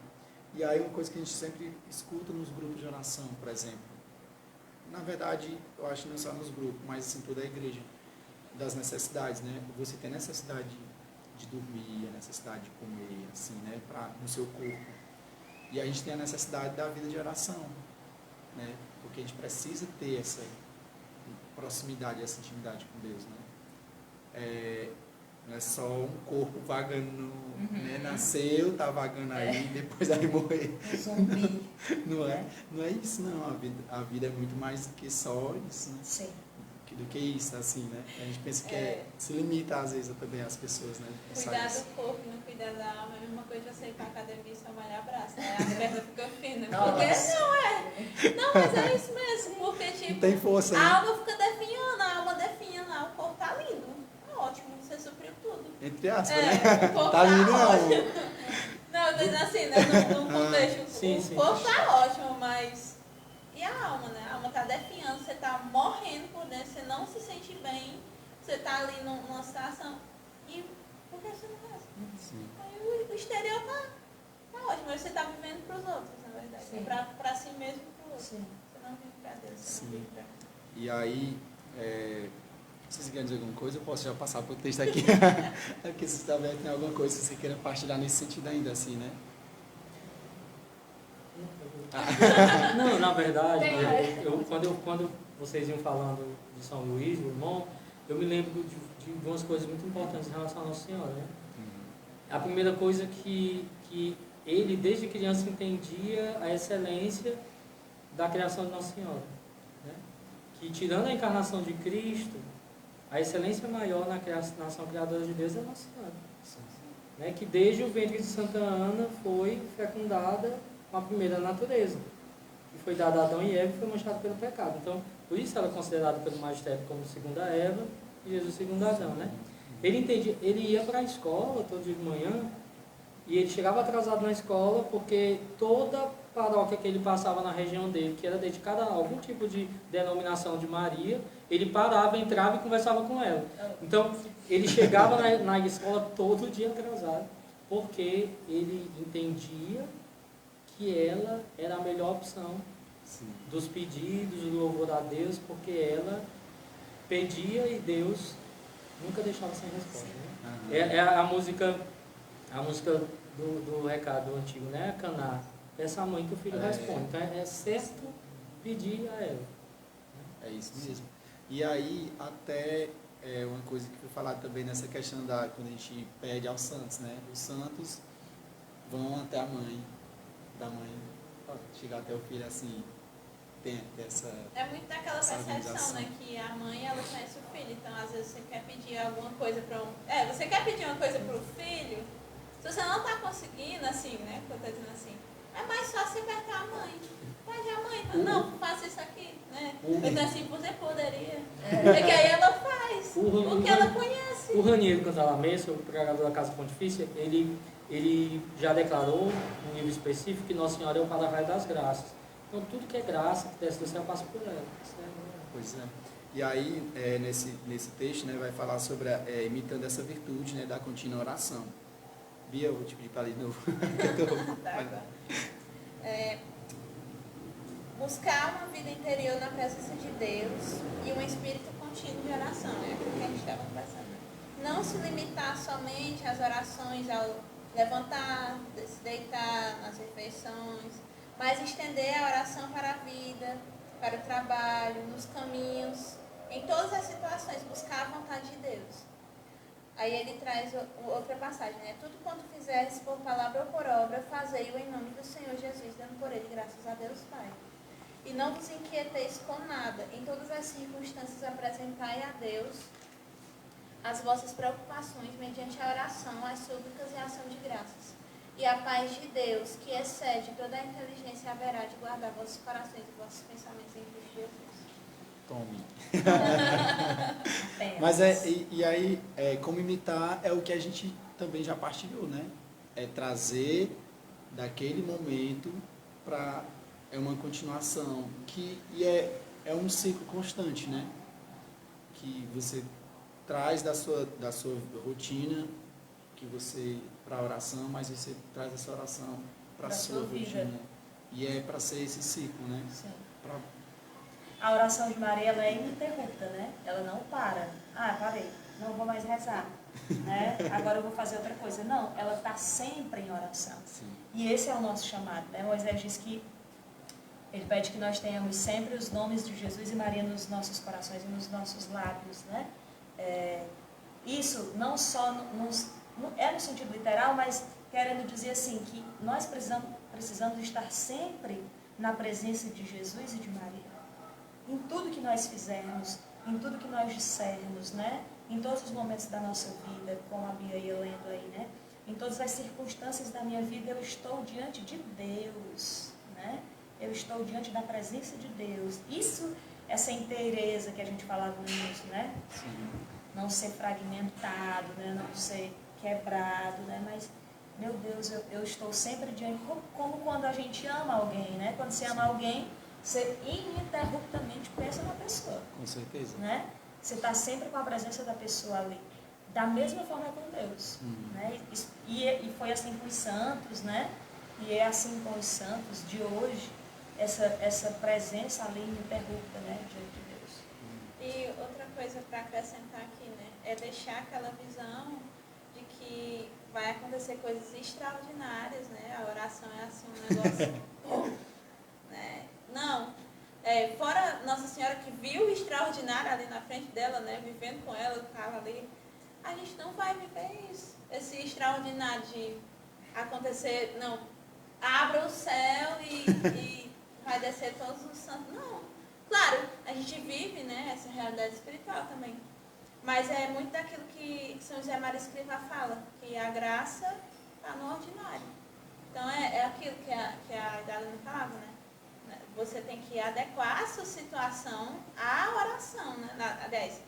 E aí uma coisa que a gente sempre escuta nos grupos de oração, por exemplo, na verdade, eu acho que não só nos grupos, mas assim toda a igreja, das necessidades, né? Você tem necessidade de dormir, a necessidade de comer, assim, né? No seu corpo. E a gente tem a necessidade da vida de oração, né? Porque a gente precisa ter essa proximidade, essa intimidade com Deus, né? Não é só um corpo vagando, né? Nasceu, tá vagando aí, depois vai morrer. zumbi. Não é isso, não. A vida é muito mais do que só isso, né? Sim. Do que isso, assim, né? A gente pensa que se limita, às vezes, também às pessoas, né? Cuidar do corpo e não cuidar da alma é a mesma coisa de você ir pra academia e só malhar braço, né? A perna fica fina. Porque não, mas é isso mesmo. Porque, tipo, não tem força, né? a alma fica definhando, a alma definhando, o corpo tá lindo. Tá ótimo, você supriu tudo. Entre aspas, É, né? o corpo Tá lindo, não. ótimo. Não, eu tô dizendo assim, né? Num contexto, Sim. o corpo tá ótimo, mas... E a alma, né? A alma tá definhando, você tá morrendo por dentro, você não se sente bem, você tá ali numa situação. E por que você não reza? Sim. Aí o exterior tá ótimo, mas você tá vivendo pros outros, na verdade. Sim. Pra si mesmo e pro outro. Sim. Você não vive pra Deus, você não Sim. vive pra... E aí, vocês querem dizer alguma coisa? Eu posso já passar para o texto aqui. É porque se talvez tem alguma coisa que você queira partilhar nesse sentido ainda, assim, né? Não, na verdade, quando vocês iam falando de São Luís, o irmão, eu me lembro de umas coisas muito importantes em relação a Nossa Senhora, né? A primeira coisa que ele, desde criança, entendia a excelência da criação de Nossa Senhora, né? Que, tirando a encarnação de Cristo, a excelência maior na nação criadora de Deus é Nossa Senhora, né? Que desde o ventre de Santa Ana foi fecundada com a primeira natureza, que foi dada a Adão e Eva e foi manchada pelo pecado. Então, por isso ela é considerada pelo magistério como segunda Eva e Jesus segundo Adão, né? Ele entendia, ele ia para a escola todo dia de manhã e ele chegava atrasado na escola porque toda paróquia que ele passava na região dele, que era dedicada a algum tipo de denominação de Maria, ele parava, entrava e conversava com ela. Então, ele chegava na escola todo dia atrasado, porque ele entendia que ela era a melhor opção dos pedidos, do louvor a Deus, porque ela pedia e Deus nunca deixava sem resposta. Né? É a música do recado antigo, né? Caná. Essa mãe que o filho responde. Então é certo pedir a ela. É isso mesmo. E aí, até uma coisa que foi falada também nessa questão quando a gente pede aos santos, né? Os santos vão até a mãe, da mãe, para chegar até o filho assim, tem essa... É muito daquela percepção, né? Que a mãe, ela conhece o filho. Então, às vezes, você quer pedir alguma coisa para você quer pedir uma coisa para o filho, se você não está conseguindo, assim, né? Que eu estou dizendo assim, é mais fácil você apertar a mãe. Pede a mãe, não, faça isso aqui, né? Então, assim, você poderia. Porque aí ela faz, porque ela conhece. O Raniero Cantalamessa, o pregador da Casa Pontifícia, ele já declarou, num livro específico, que Nossa Senhora é o para-raio das graças. Então, tudo que é graça, que desce do céu, passa por ela. Pois é. E aí, nesse texto, né, vai falar sobre imitando essa virtude, né, da contínua oração. Bia, eu vou te pedir para ler de novo. Buscar uma vida interior na presença de Deus e um espírito contínuo de oração, é aquilo que a gente estava conversando. Não se limitar somente às orações ao levantar, se deitar nas refeições, mas estender a oração para a vida, para o trabalho, nos caminhos, em todas as situações, buscar a vontade de Deus. Aí ele traz outra passagem, né? Tudo quanto fizeres por palavra ou por obra, fazei-o em nome do Senhor Jesus, dando por ele graças a Deus Pai. E não vos inquieteis com nada, em todas as circunstâncias apresentai a Deus as vossas preocupações mediante a oração, as súplicas e a ação de graças. E a paz de Deus, que excede toda a inteligência, haverá de guardar vossos corações e vossos pensamentos em Cristo Jesus. Tome. Mas aí, como imitar é o que a gente também já partilhou, né? É trazer daquele momento para uma continuação, é um ciclo constante, né? Que você traz da sua rotina, que você para a oração, mas você traz essa oração para a sua rotina. E é para ser esse ciclo, né? Sim. A oração de Maria, ela é ininterrupta, né? Ela não para. Ah, parei, não vou mais rezar, né? Agora eu vou fazer outra coisa. Não, ela está sempre em oração. Sim. E esse é o nosso chamado, né? Moisés diz que ele pede que nós tenhamos sempre os nomes de Jesus e Maria nos nossos corações e nos nossos lábios, né? Isso não só é no sentido literal, mas querendo dizer assim, que nós precisamos estar sempre na presença de Jesus e de Maria. Em tudo que nós fizermos, em tudo que nós dissermos, né? Em todos os momentos da nossa vida, como a Bia ia lendo aí, né? Em todas as circunstâncias da minha vida, eu estou diante de Deus, né? Eu estou diante da presença de Deus. Isso, essa inteireza que a gente falava no início, né? Sim. Não ser fragmentado, né? Não ser quebrado, né? Mas, meu Deus, eu estou sempre diante, como quando a gente ama alguém, né? Quando você ama alguém, você ininterruptamente pensa na pessoa. Com certeza. Né? Você está sempre com a presença da pessoa ali. Da mesma forma com Deus. Né? E foi assim com os santos, né? E é assim com os santos de hoje, essa presença ali ininterrupta, né? Diante de Deus. E outra coisa para acrescentar aqui, né? É deixar aquela visão de que vai acontecer coisas extraordinárias, né? A oração é assim um negócio... né? Não. Fora Nossa Senhora que viu o extraordinário ali na frente dela, né? Vivendo com ela, estava ali. A gente não vai viver isso. Esse extraordinário de acontecer, não. Abra o céu e vai descer todos os santos. Não. Claro, a gente vive, né? Essa realidade espiritual também. Mas é muito daquilo que São José Maria Escrivá fala, que a graça está no ordinário. Então é aquilo que a Idalina falava, né? Você tem que adequar a sua situação à oração, né? Aliás,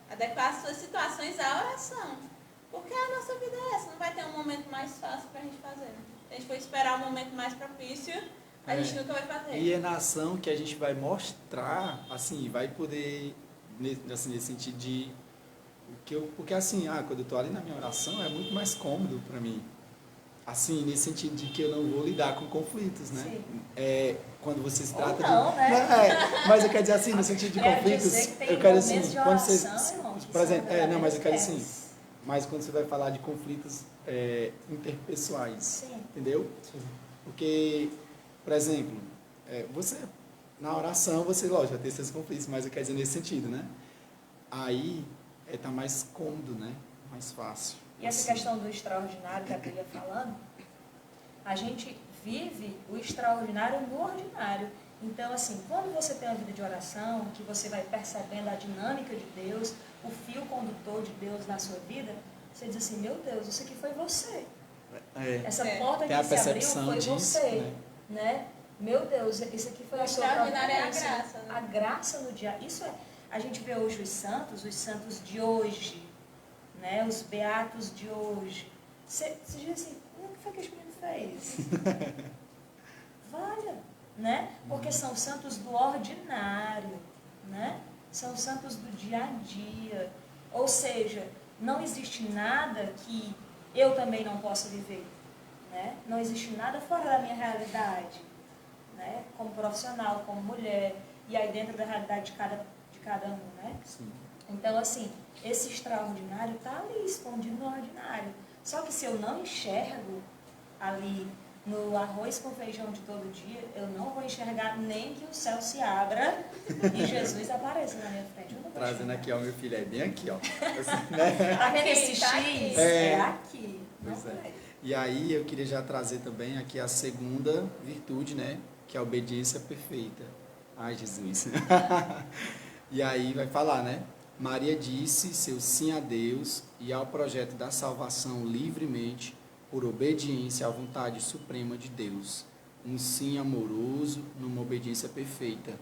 adequar as suas situações à oração. Porque a nossa vida é essa, não vai ter um momento mais fácil para a gente fazer. Né? Se a gente for esperar um momento mais propício, a gente nunca vai fazer. E é na ação que a gente vai mostrar, assim, vai poder, assim, nesse sentido de... Porque assim, quando eu estou ali na minha oração, é muito mais cômodo para mim. Assim, nesse sentido de que eu não vou lidar com conflitos, né? Sim. Quando você se trata não, de... né? Mas eu quero dizer assim, no sentido de conflitos, eu quero assim, quando você... Por exemplo, mas eu quero assim, mas quando você vai falar de conflitos interpessoais, Sim. entendeu? Sim. Porque, por exemplo, você, na oração, você, lógico, vai ter esses conflitos, mas eu quero dizer nesse sentido, né? Aí, tá mais cômodo, né? Mais fácil. E essa questão do extraordinário que a Bíblia falando, a gente vive o extraordinário no ordinário. Então, assim, quando você tem uma vida de oração, que você vai percebendo a dinâmica de Deus, o fio condutor de Deus na sua vida, você diz assim, meu Deus, isso aqui foi você. Essa porta que se abriu foi disso, você. Né? Meu Deus, isso aqui foi a sua extraordinário é a providência. graça. Né? A graça no dia. Isso a gente vê hoje os santos de hoje, né? Os beatos de hoje. Você diz assim, o que foi que o Espírito fez? Valha, né? Porque são santos do ordinário, né? são santos do dia a dia. Ou seja, não existe nada que eu também não possa viver, né? Não existe nada fora da minha realidade, né? Como profissional, como mulher, e aí dentro da realidade de cada um, né? Sim. Então, assim, esse extraordinário está ali, escondido no ordinário. Só que se eu não enxergo ali no arroz com feijão de todo dia, eu não vou enxergar nem que o céu se abra e Jesus apareça na minha frente. Eu não vou Trazendo enxergar. aqui, ó, meu filho, é bem aqui, ó. Assim, né? Tá vendo esse X? Tá aqui. É aqui. Não Pois é. é. E aí eu queria já trazer também aqui a segunda virtude, né? Que é a obediência perfeita. Ai, Jesus. E aí vai falar, né? Maria disse seu sim a Deus e ao projeto da salvação livremente por obediência à vontade suprema de Deus. Um sim amoroso numa obediência perfeita,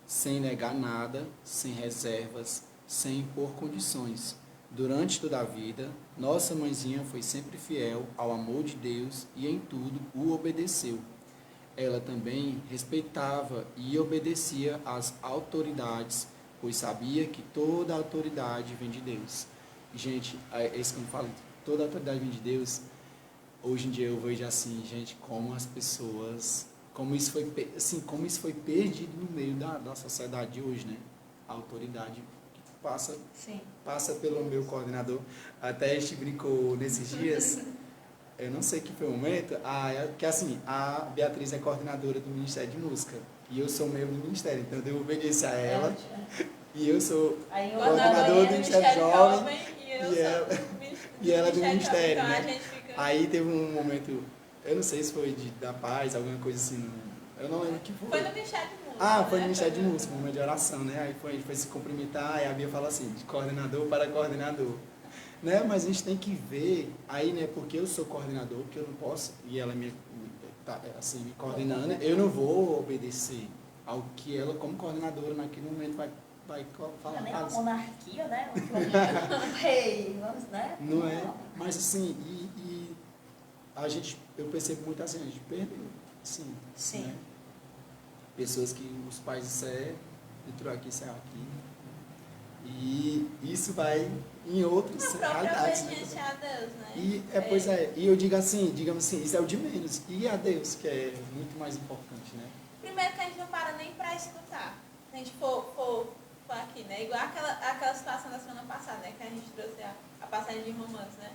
sem negar nada, sem reservas, sem impor condições. Durante toda a vida, nossa mãezinha foi sempre fiel ao amor de Deus e em tudo o obedeceu. Ela também respeitava e obedecia às autoridades, pois sabia que toda autoridade vem de Deus. Gente, é isso que eu falo, toda autoridade vem de Deus. Hoje em dia eu vejo assim, gente, como as pessoas, como isso foi perdido no meio da sociedade de hoje, né? A autoridade que Sim. passa pelo meu coordenador. Até a gente brincou nesses dias, eu não sei que foi o momento, que assim, a Beatriz é coordenadora do Ministério de Música e eu sou membro do Ministério, então eu devo obedecer a ela. E eu sou Aí eu coordenador do Ministério Jovem e ela do Ministério, então né? a gente fica... Aí teve um momento, eu não sei se foi da paz, alguma coisa assim, eu não lembro o que foi. Foi no Ministério de Música. Foi no né? Ministério de Música, um momento de oração, né? Aí a gente foi se cumprimentar, e a Bia fala assim, de coordenador para coordenador. Né? Mas a gente tem que ver, aí, né, porque eu sou coordenador, porque eu não posso, e ela me coordenando, eu não vou obedecer ao que ela, como coordenadora, naquele momento vai falar. Não é nem uma monarquia, né? Um rei, vamos, né? Não é? Mas assim, eu percebo muito assim, a gente perdeu, assim. Sim. Né? Pessoas que os pais disseram, entrou aqui, saiu aqui. E isso vai em outras A própria realidades. obediência a Deus, né? E eu digo assim, digamos assim, isso é o de menos. E a Deus, que é muito mais importante, né? Primeiro que a gente não para nem para escutar. Se a gente for aqui, né? Igual aquela situação da semana passada, né? Que a gente trouxe a passagem de Romanos, né?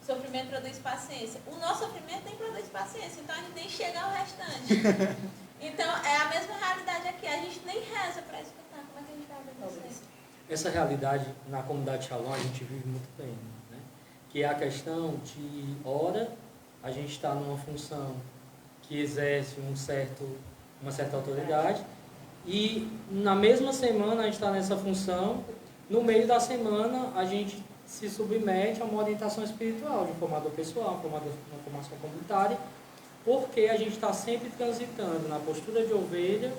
O sofrimento produz paciência. O nosso sofrimento nem produz paciência, então a gente nem chega ao restante. Então, é a mesma realidade aqui. A gente nem reza para escutar. Como é que a gente vai obedecer? Essa realidade na comunidade Shalom a gente vive muito bem, né? Que é a questão de hora a gente está numa função que exerce uma certa autoridade e na mesma semana a gente está nessa função, no meio da semana a gente se submete a uma orientação espiritual de um formador pessoal, uma formação comunitária, porque a gente está sempre transitando na postura de ovelha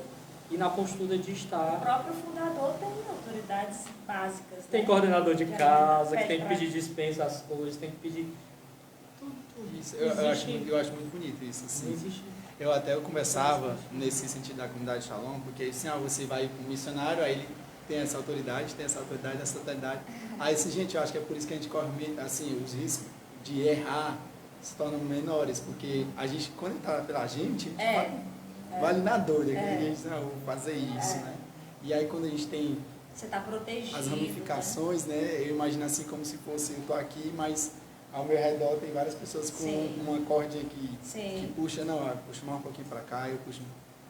e na postura de estar... O próprio fundador tem autoridades básicas. Tem né? coordenador de casa, que tem que pra- pedir dispensa às coisas, tem que pedir... Tudo Isso, isso. eu acho muito bonito isso, assim. Não existe. Eu conversava nesse sentido da comunidade Shalom, porque assim, você vai para um missionário, aí ele tem essa autoridade, essa autoridade. Aí, assim, gente, eu acho que é por isso que a gente corre, assim, os riscos de errar se tornam menores, porque a gente, quando está pela gente, vale na dor, né? A gente, não, vou fazer isso, né? E aí, quando a gente tem Você está protegido. as ramificações, né? Eu imagino assim como se fosse, eu tô aqui, mas ao meu redor tem várias pessoas com Sim. uma cordinha que Sim. puxa, não, puxa mais um pouquinho para cá, eu puxo.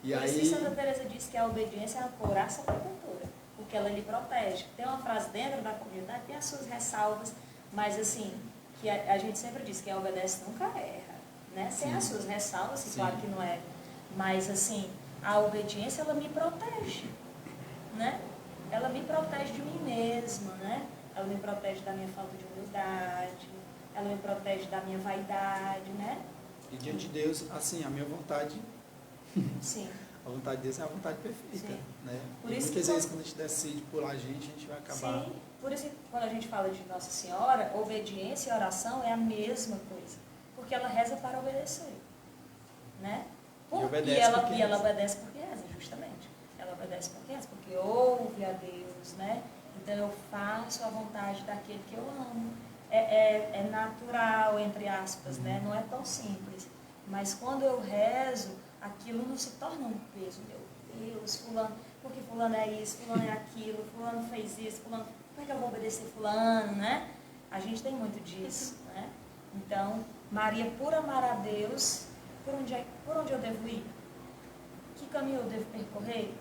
E Por isso que aí, Santa Teresa diz que a obediência é uma couraça protetora, porque ela lhe protege. Tem uma frase dentro da comunidade, tem as suas ressalvas, mas assim, que a gente sempre diz que quem obedece nunca erra, né? Tem Sim. as suas ressalvas, Sim. claro que não é, mas assim, a obediência ela me protege, né? Ela me protege de mim mesma, né? Ela me protege da minha falta de humildade, ela me protege da minha vaidade, né? e diante de Deus, assim, a minha vontade, Sim. a vontade de Deus é a vontade perfeita, Sim. né? Por E isso muitas que vezes quando a gente decide por a gente vai acabar... Sim, por isso que quando a gente fala de Nossa Senhora, obediência e oração é a mesma coisa, porque ela reza para obedecer, né? E obedece ela porque obedece reza. porque reza, justamente. Ela obedece obedece para criança? Porque ouve a Deus, né? Então eu faço a vontade daquele que eu amo. É natural, entre aspas, né? Não é tão simples. Mas quando eu rezo, aquilo não se torna um peso. Meu Deus, fulano, porque fulano é isso, fulano é aquilo, fulano fez isso, fulano, como é que eu vou obedecer fulano, né? A gente tem muito disso, né? Então, Maria, por amar a Deus, por onde eu devo ir? Que caminho eu devo percorrer?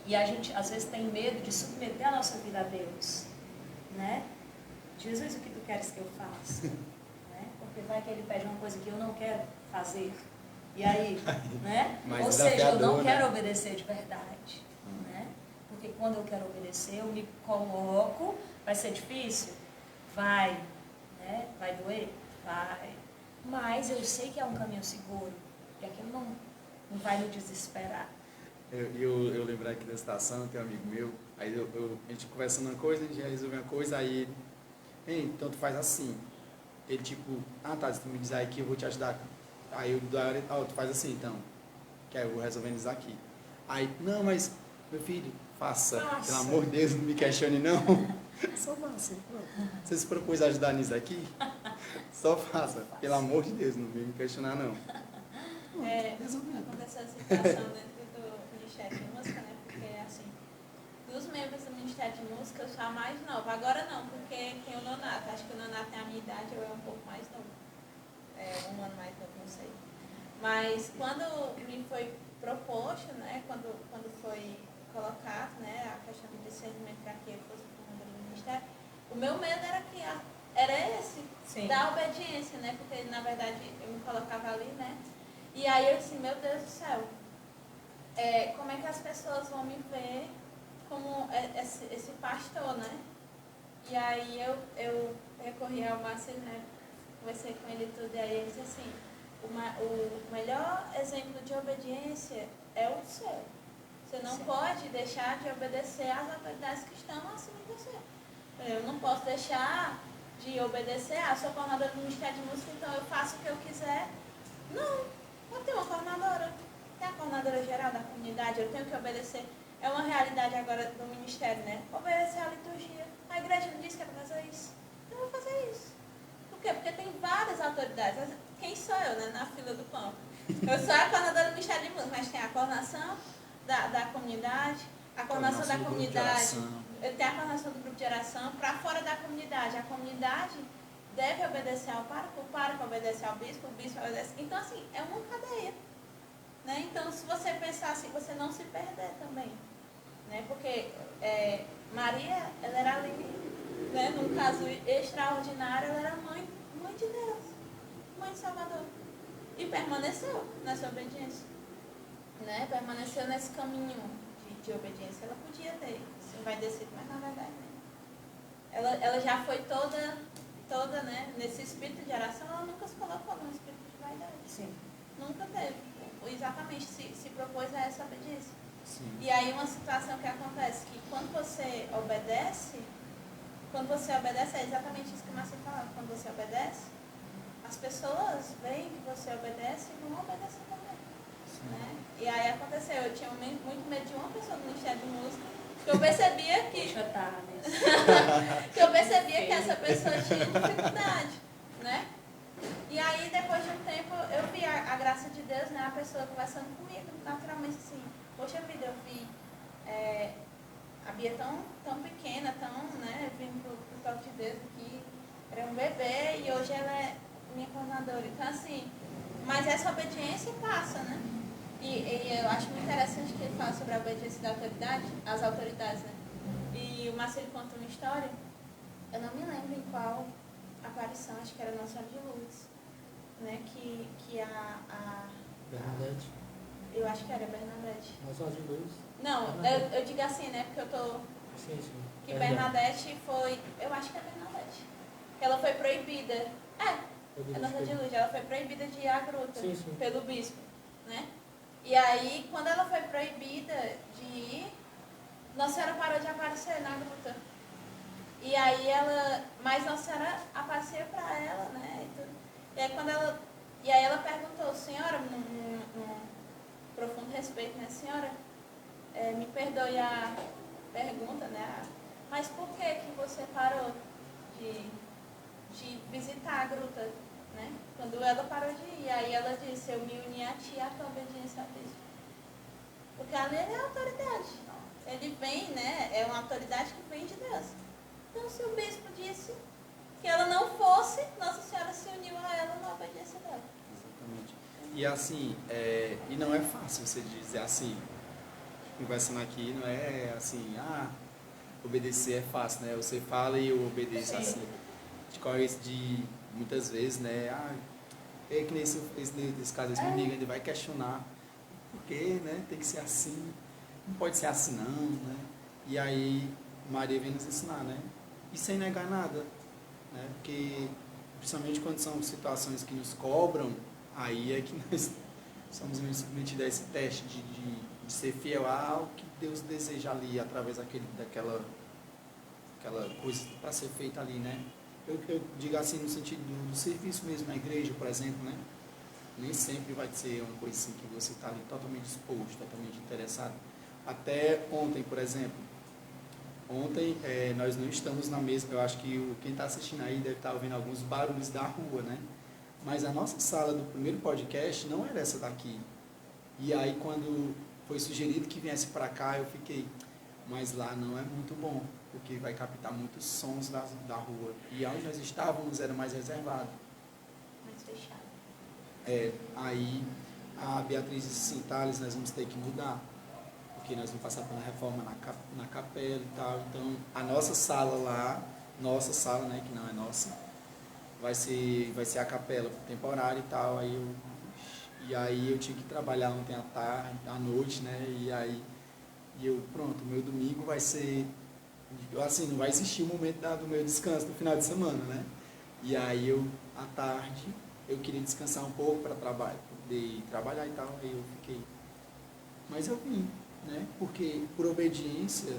E a gente, às vezes, tem medo de submeter a nossa vida a Deus, né? Jesus, o que tu queres que eu faça? Né? Porque vai que ele pede uma coisa que eu não quero fazer. E aí, né? Mas ou seja, eu não desafiador, quero né? obedecer de verdade. Né? Porque quando eu quero obedecer, eu me coloco, vai ser difícil? Vai. Né? Vai doer? Vai. Mas eu sei que é um caminho seguro. E aquilo não vai me desesperar. Eu lembrar aqui da estação, tem um amigo meu, aí a gente conversando uma coisa, a gente resolve uma coisa, aí ele, "Ei, então tu faz assim." Ele tipo, tá, se tu me dizer aí que eu vou te ajudar. Aí eu dou a hora, tu faz assim então, que aí eu vou resolvendo isso aqui. Aí, não, mas, meu filho, faça. Pelo amor de Deus, não me questione não. Só faça. Você se propôs a ajudar nisso aqui? Só faça. Pelo amor de Deus, não vem me questionar não. Aconteceu a situação dentro do Ministério de Música, né? Porque, assim, dos membros do Ministério de Música, eu sou a mais nova. Agora não, porque tem o Nonato. Acho que o Nonato tem a minha idade, eu é um pouco mais novo. Um ano mais novo, não sei. Mas quando me foi proposto, né? Quando foi colocado, né? A questão do discernimento para que eu fosse comandante do Ministério, o meu medo era esse, Sim. da obediência, né? Porque, na verdade, eu me colocava ali, né? E aí eu disse, meu Deus do céu, como é que as pessoas vão me ver como esse pastor, né? E aí eu recorri ao Márcio, né? Conversei com ele tudo, e aí ele disse assim, o melhor exemplo de obediência é o seu. Você não pode deixar de obedecer às autoridades que estão acima de você. Eu não posso deixar de obedecer, sou coordenadora do Ministério de Música, então eu faço o que eu quiser. Não, eu tenho uma coordenadora, tem a coordenadora geral da comunidade, eu tenho que obedecer. É uma realidade agora do Ministério, né? Obedecer à liturgia. A igreja não disse que é para fazer isso. Então eu vou fazer isso. Por quê? Porque tem várias autoridades. Quem sou eu, né? Na fila do pão. Eu sou a coordenadora do Ministério de Música, mas tem a coordenação da comunidade, a coordenação da comunidade, tem a coordenação do grupo de oração, para fora da comunidade. A comunidade deve obedecer ao pároco, o pároco obedece ao bispo, o bispo obedece. Então, assim, é uma cadeia. Né? Então, se você pensar assim, você não se perder também. Né? Porque Maria, ela era ali, né? Num caso extraordinário, ela era mãe de Deus, mãe de Salvador. E permaneceu nessa obediência. Né? Permaneceu nesse caminho de obediência. Ela podia ter se envaidecido, mas na verdade não. Ela já foi toda, né? Nesse espírito de oração, ela nunca se colocou num espírito de vaidade. Sim. Nunca teve. Exatamente, se propôs a essa obediência. Sim. E aí uma situação que acontece, que quando você obedece é exatamente isso que o Marcelo falava, quando você obedece, as pessoas veem que você obedece e vão obedecer também. Né? E aí aconteceu, eu tinha muito medo de uma pessoa do Ministério de Música, que eu percebia que que eu percebia que essa pessoa tinha dificuldade, né? E aí depois de um tempo eu vi a graça de Deus, né? A pessoa conversando comigo, naturalmente assim, poxa vida, eu vi a Bia tão pequena, né, vindo pro toque de Deus aqui, era um bebê e hoje ela é minha coordenadora. Então assim, mas essa obediência passa, né? E eu acho muito interessante que ele fala sobre a obediência da autoridade, as autoridades, né? E o Marcelo conta uma história, eu não me lembro em qual aparição, acho que era Nossa Senhora de Lourdes, né? Que a Bernadette. eu acho que era Bernadette. Nossa Senhora de Lourdes. Não, eu digo assim, né? Porque eu tô... Sim. Que Bernadette foi... Eu acho que é Bernadette. Ela foi proibida. É Nossa de Lourdes. Ela foi proibida de ir à gruta pelo bispo, né? E aí, quando ela foi proibida de ir, Nossa Senhora parou de aparecer na gruta. E aí mas Nossa Senhora aparecia para ela, né? E aí ela perguntou, senhora, num profundo respeito, né? Senhora, me perdoe a pergunta, né? Mas por que você parou de visitar a gruta, né? Quando ela parou de ir, aí ela disse, eu me uni a ti à tua obediência a Cristo. Porque ali ele é autoridade. Ele vem, né? É uma autoridade que vem de Deus. Então, se o bispo disse que ela não fosse, Nossa Senhora se uniu a ela na obediência dela. Exatamente. E assim, e não é fácil você dizer assim, conversando aqui, não é assim, obedecer é fácil, né? Você fala e eu obedeço. Sim. Assim. De corre isso de, muitas vezes, né? É que nesse caso, esse meu amigo ainda vai questionar por quê, né? Tem que ser assim, não pode ser assim não, né? E aí, Maria vem nos ensinar, né? E sem negar nada, né? Porque, principalmente quando são situações que nos cobram, aí é que nós somos submetidos a esse teste de ser fiel ao que Deus deseja ali, através daquela coisa para ser feita ali, né? Eu digo assim no sentido do serviço mesmo na igreja, por exemplo, né? Nem sempre vai ser uma coisa assim que você está ali totalmente disposto, totalmente interessado. Até ontem, por exemplo, nós não estamos na mesma, eu acho que quem está assistindo aí deve estar ouvindo alguns barulhos da rua, né? Mas a nossa sala do primeiro podcast não era essa daqui. E aí quando foi sugerido que viesse para cá, eu fiquei, mas lá não é muito bom, porque vai captar muitos sons da rua. E onde nós estávamos era mais reservado. Mais fechado. Aí a Beatriz disse assim, Thales, nós vamos ter que mudar, porque nós vamos passar pela reforma na capela e tal. Então, a nossa sala lá, né, que não é nossa, vai ser a capela temporária e tal. E aí eu tinha que trabalhar ontem à noite, né, pronto, o meu domingo vai ser, assim, não vai existir o momento do meu descanso no final de semana, né? E aí à tarde, eu queria descansar um pouco para poder trabalhar e tal, aí eu fiquei. Mas eu vim, né? Porque por obediência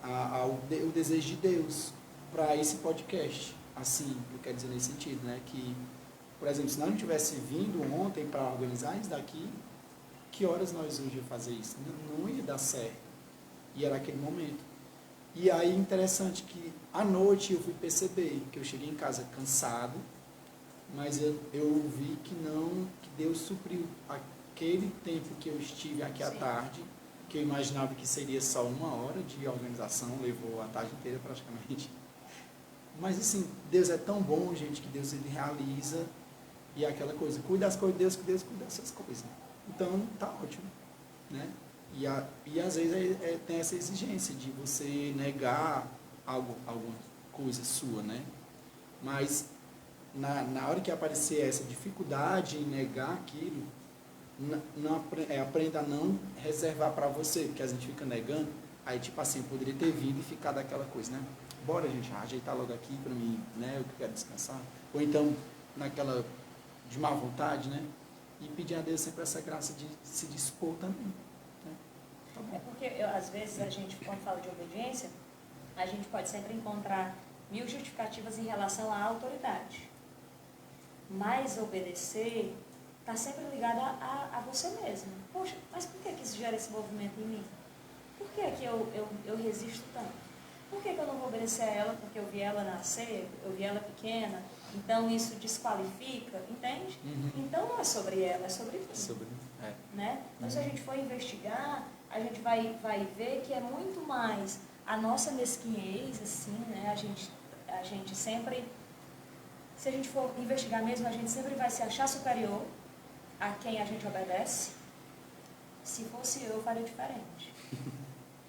o desejo de Deus para esse podcast, assim, eu quero dizer nesse sentido, né? Que, por exemplo, se nós não tivesse vindo ontem para organizar isso daqui, que horas nós hoje ia fazer isso? Não ia dar certo. E era aquele momento. E aí, interessante que à noite eu fui perceber que eu cheguei em casa cansado, mas eu vi que Deus supriu aquele tempo que eu estive aqui à tarde, que eu imaginava que seria só 1 hora de organização, levou a tarde inteira praticamente. Mas assim, Deus é tão bom, gente, que Deus ele realiza, e é aquela coisa, cuida das coisas de Deus, que Deus cuida dessas coisas. Então, tá ótimo, né? E às vezes tem essa exigência de você negar alguma coisa sua, né? Mas na hora que aparecer essa dificuldade em negar aquilo, aprenda a não reservar para você, porque a gente fica negando, aí tipo assim, poderia ter vindo e ficar daquela coisa, né? Bora, gente, ajeitar logo aqui para mim, né? Eu quero descansar. Ou então, naquela de má vontade, né? E pedir a Deus sempre essa graça de se dispor também. Né? Tá bom. É porque, às vezes, a gente, quando fala de obediência, a gente pode sempre encontrar 1000 justificativas em relação à autoridade. Mas obedecer está sempre ligado a você mesmo. Poxa, mas por que isso gera esse movimento em mim? Por que eu resisto tanto? Por que eu não vou obedecer a ela? Porque eu vi ela nascer, eu vi ela pequena, então isso desqualifica, entende? Uhum. Então não é sobre ela, é sobre mim. Né? Então se a gente for investigar, a gente vai ver que é muito mais a nossa mesquinhez, assim, né? A gente sempre, se a gente for investigar mesmo, a gente sempre vai se achar superior a quem a gente obedece. Se fosse eu faria diferente.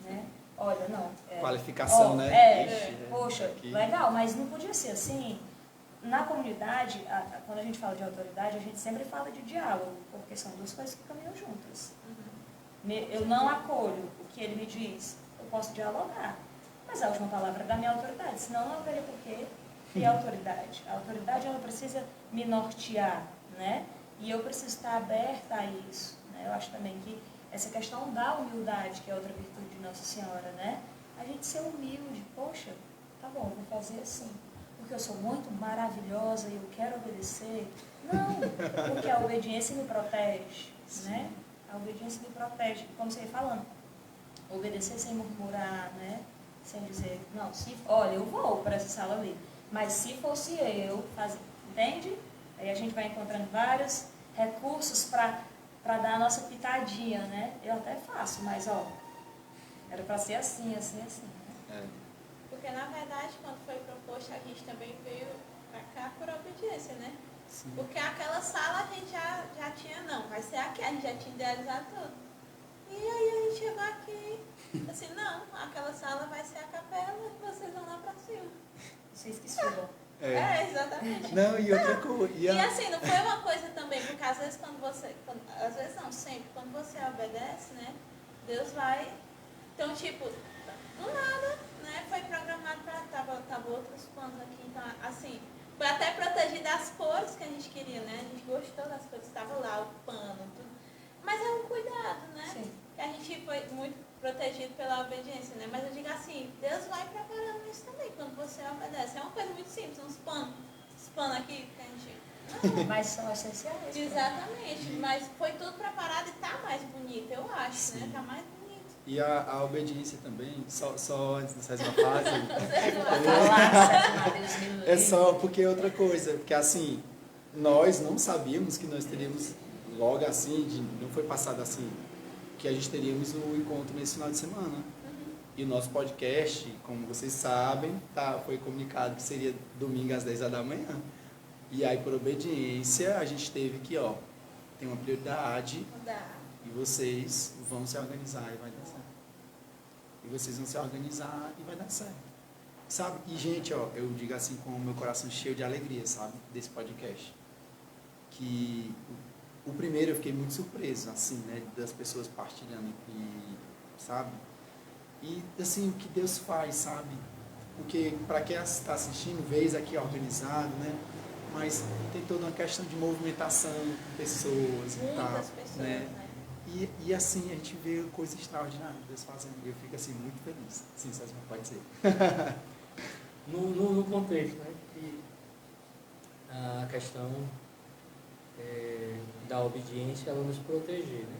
Né? Olha, não. Qualificação, né? Poxa, aqui. Legal, mas não podia ser assim. Na comunidade, quando a gente fala de autoridade, a gente sempre fala de diálogo, porque são duas coisas que caminham juntas. Eu não acolho o que ele me diz, eu posso dialogar, mas a última palavra é da minha autoridade, senão não haveria porquê ter autoridade. A autoridade, ela precisa me nortear, né? E eu preciso estar aberta a isso. Né? Eu acho também que essa questão da humildade, que é outra virtude de Nossa Senhora, né? A gente ser humilde, poxa, tá bom, vou fazer assim, porque eu sou muito maravilhosa e eu quero obedecer. Não, porque a obediência me protege, né? A obediência me protege, como você ia falando. Obedecer sem murmurar, né? Sem dizer, não, olha, eu vou para essa sala ali. Mas se fosse eu fazer, entende? Aí a gente vai encontrando vários recursos para dar a nossa pitadinha, né? Eu até faço, mas ó, era para ser assim, assim, assim. Né? Porque na verdade, quando foi proposto, a gente também veio para cá por obediência, né? Sim. Porque aquela sala a gente já tinha, não, vai ser aqui, a gente já tinha idealizado tudo. E aí a gente chegou aqui, assim, não, aquela sala vai ser a capela e vocês vão lá para cima. Vocês que subam. Exatamente. Não, e outra coisa. E assim, não foi uma coisa também, porque às vezes às vezes não, sempre, quando você obedece, né, Deus vai. Então, tipo, do nada, né, foi programado para tava outros planos aqui, então, assim, foi até protegido das cores que a gente queria, né, a gente gostou das cores, estava lá, o pano, tudo. Mas é um cuidado, né? Sim. Que a gente foi muito protegido pela obediência, né? Mas eu digo assim, Deus vai preparando isso também, quando você obedece. É uma coisa muito simples, uns panos aqui que a gente... Mas são essenciais. Exatamente, mas foi tudo preparado e tá mais bonito, eu acho, Sim. né? Tá mais bonito. E a obediência também, só antes da sétima fase, Falar, é só porque é outra coisa, porque assim, nós não sabíamos que nós teríamos logo assim, não foi passado assim, que a gente teríamos o encontro nesse final de semana. E o nosso podcast, como vocês sabem, foi comunicado que seria domingo às 10 da manhã. E aí, por obediência, a gente teve que, tem uma prioridade e vocês vão se organizar e vai dar certo. E vocês vão se organizar e vai dar certo. Sabe? E, gente, eu digo assim com o meu coração cheio de alegria, sabe? Desse podcast. Que o primeiro eu fiquei muito surpreso, assim, né? Das pessoas partilhando, sabe? E, assim, o que Deus faz, sabe? Porque, para quem está assistindo, vez aqui organizado, né? Mas tem toda uma questão de movimentação com pessoas e tal. Muitas pessoas, né? E, assim, a gente vê coisa extraordinária Deus fazendo. Eu fico, assim, muito feliz. Sim, César, pode ser. No contexto, né? Que a questão da obediência, ela nos proteger, né?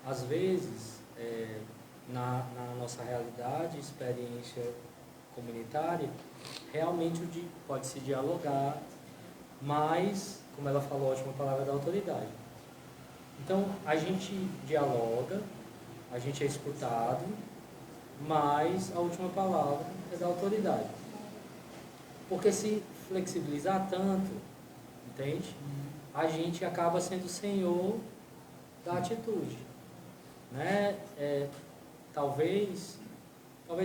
Às vezes, na nossa realidade, experiência comunitária, realmente pode se dialogar, mas, como ela falou, a última palavra da autoridade. Então, a gente dialoga, a gente é escutado, mas a última palavra é da autoridade. Porque se flexibilizar tanto, entende? A gente acaba sendo senhor da atitude, né? Talvez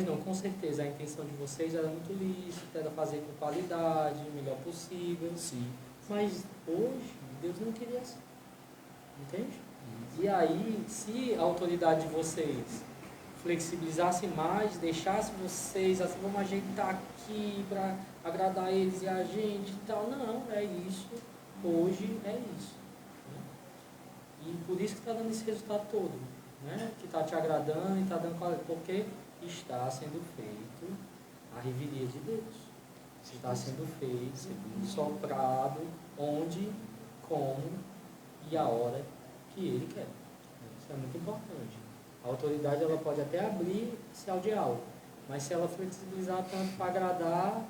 não, com certeza a intenção de vocês era muito lícita, era fazer com qualidade, o melhor possível. Sim. Mas hoje Deus não queria assim, entende? E aí, se a autoridade de vocês flexibilizasse mais, deixasse vocês assim, vamos ajeitar aqui para agradar eles e a gente e tal, não, é isso. Hoje é isso. Né? E por isso que está dando esse resultado todo. Né? Que está te agradando e está dando qualidade. Porque está sendo feito a revelia de Deus. Está sendo feito, soprado, onde, como e a hora que Ele quer. Isso é muito importante. A autoridade ela pode até abrir esse diálogo, mas se ela flexibilizar tanto para agradar,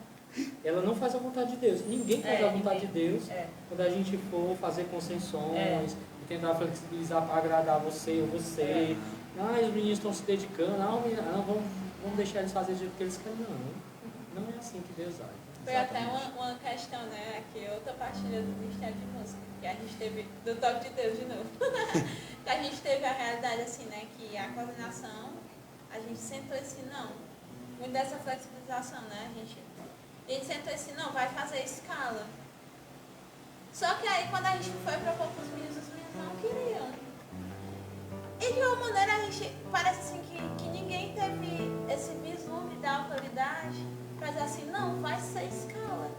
ela não faz a vontade de Deus. Ninguém faz a vontade de Deus quando a gente for fazer concessões e tentar flexibilizar para agradar você ou você. Os meninos estão se dedicando, vamos deixar eles fazerem do jeito que eles querem. Não é assim que Deus age. Foi até uma questão, né? Aqui outra partilha do Ministério de Música, que a gente teve, do Toque de Deus de novo. Que a gente teve a realidade assim, né? Que a coordenação, a gente sentou assim, não. Muito dessa flexibilização, né? A gente sentou assim, não, vai fazer escala. Só que aí quando a gente foi propor para os meninos não queriam. E de uma maneira a gente parece assim que ninguém teve esse vislumbre da autoridade para dizer assim, não, vai ser escala.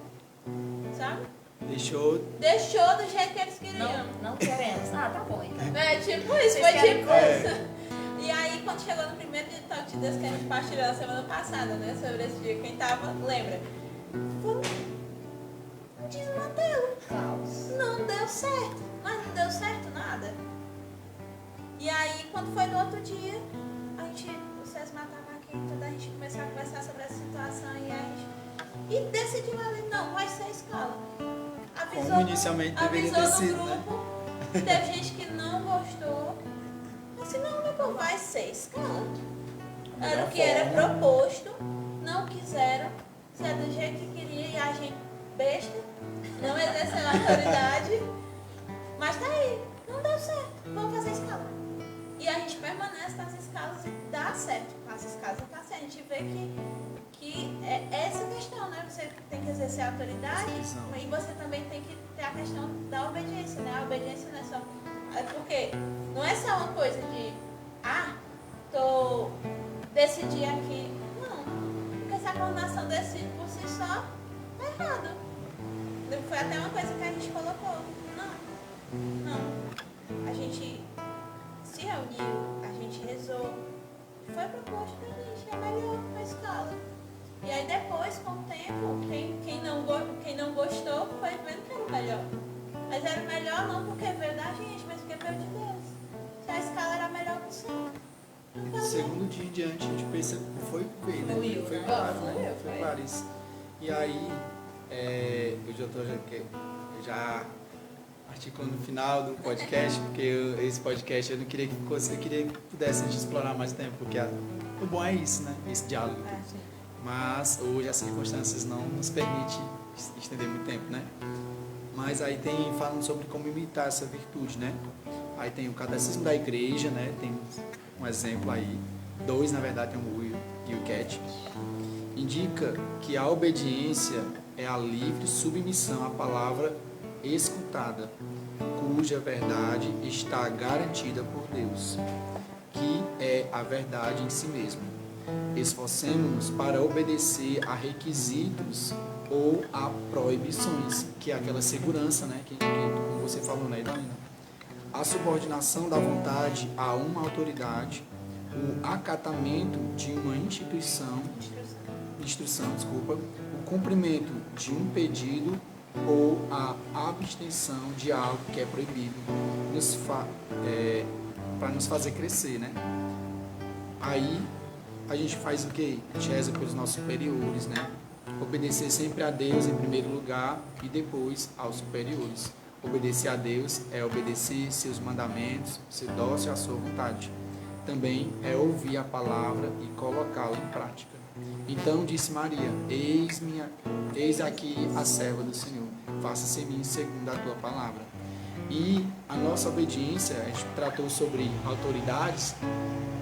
Sabe? Deixou do jeito que eles queriam. Não queremos. Tá bom então. Tipo isso, foi tipo isso. E aí quando chegou no primeiro dia de Toque de Deus que a gente partilhou na semana passada, né? Sobre esse dia, quem tava, lembra? Desmantelo. Caos. Não deu certo. Mas não deu certo nada. E aí, quando foi no outro dia, o César estava aqui, toda a gente começou a conversar sobre essa situação e decidiu ali, não, vai ser a escola. Como inicialmente deveria ter sido, no grupo, né? Teve gente que não gostou. Assim, não, meu povo, vai ser escola. Era o que era proposto, não quiseram, ser do jeito que queria e a gente besta, não exerceu a autoridade, mas tá aí, não deu certo, vamos fazer escala. E a gente permanece nas escalas e dá certo com as escalas. Então, assim, a gente vê que é essa questão, né? Você tem que exercer a autoridade e você também tem que ter a questão da obediência, né? A obediência não é só... Porque não é só uma coisa de, decidi aqui. Não, porque se a coordenação decide por si só, tá errado. Foi até uma coisa que a gente colocou. Não. A gente se reuniu, a gente rezou. Foi proposto pra gente, é melhor a escola. E aí depois, com o tempo, quem não gostou foi vendo que era o melhor. Mas era o melhor não porque veio da gente, mas porque veio de Deus. Se a escala era melhor que o céu. Segundo dia em diante, a gente percebeu, foi ver, né? Foi claro, né? Foi claro isso. E aí, eu já estou já articulando no final do podcast, porque esse podcast eu não queria que fosse, eu queria que pudesse a gente explorar mais tempo, porque o bom é isso, né? Esse diálogo. Mas hoje as circunstâncias não nos permitem estender muito tempo, né? Mas aí tem falando sobre como imitar essa virtude, né? Aí tem o catecismo da igreja, né? Tem um exemplo aí, 2 na verdade, tem o Will e o Cat. Indica que a obediência é a livre submissão à palavra escutada, cuja verdade está garantida por Deus, que é a verdade em si mesma. Esforcemos-nos para obedecer a requisitos ou a proibições, que é aquela segurança, né, que como você falou, né, Idalina? A subordinação da vontade a uma autoridade, o acatamento de uma instrução, o cumprimento de um pedido ou a abstenção de algo que é proibido para nos fazer crescer, né? Aí a gente faz o quê? A gente reza pelos nossos superiores, né? Obedecer sempre a Deus em primeiro lugar e depois aos superiores. Obedecer a Deus é obedecer seus mandamentos, ser dócil à sua vontade. Também é ouvir a palavra e colocá-la em prática. Então disse Maria, eis aqui a serva do Senhor, faça-se em mim segundo a tua palavra. E a nossa obediência, a gente tratou sobre autoridades,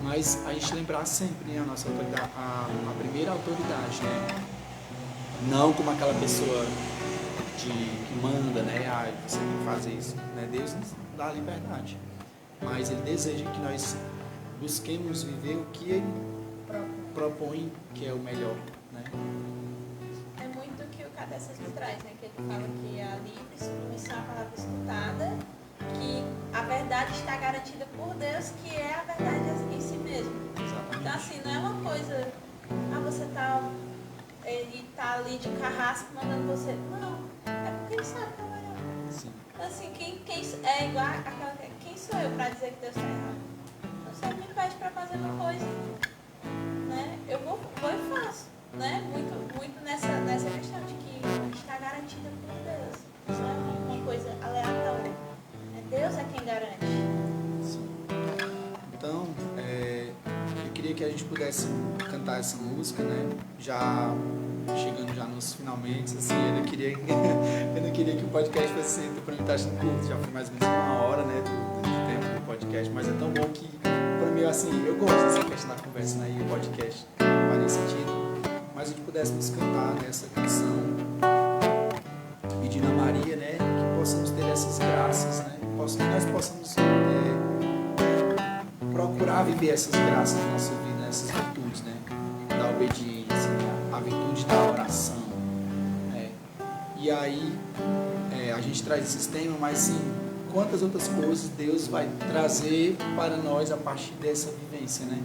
mas a gente lembrar sempre, né, a nossa autoridade, a primeira autoridade, né? Não como aquela pessoa que manda, né? Você tem que fazer isso, né? Deus nos dá a liberdade, mas Ele deseja que nós busquemos viver o que Ele propõe que é o melhor, né? É muito o que o catecismo traz, né? Que ele fala que a livre submissão à palavra escutada, que a verdade está garantida por Deus, que é a verdade em si mesmo. Exatamente. Então, assim, não é uma coisa, ele tá ali de carrasco mandando você. Não, é porque ele sabe que é melhor. Sim. Então, assim, quem é igual aquela. Quem sou eu para dizer que Deus está errado? Então, se ele me pede para fazer uma coisa, né, eu vou e faço. Né? Muito nessa questão de que está garantida por Deus. Isso não é uma coisa aleatória. Deus é quem garante. Sim. Então, eu queria que a gente pudesse cantar essa música, né? Já chegando já nos finalmente, assim, eu não queria que o podcast fosse para mim estar achando curto, já foi mais ou menos 1 hora, né, do tempo do podcast, mas é tão bom que, para mim, assim, eu gosto dessa questão da conversa, né, e o podcast faria sentido, mas a gente pudéssemos cantar nessa canção, pedindo a Maria, né, que possamos ter essas graças, né, que nós possamos procurar viver essas graças na nossa vida, essas virtudes, né, da obediência, a virtude da oração, né? E aí a gente traz esses temas, mas sim, quantas outras coisas Deus vai trazer para nós a partir dessa vivência, né?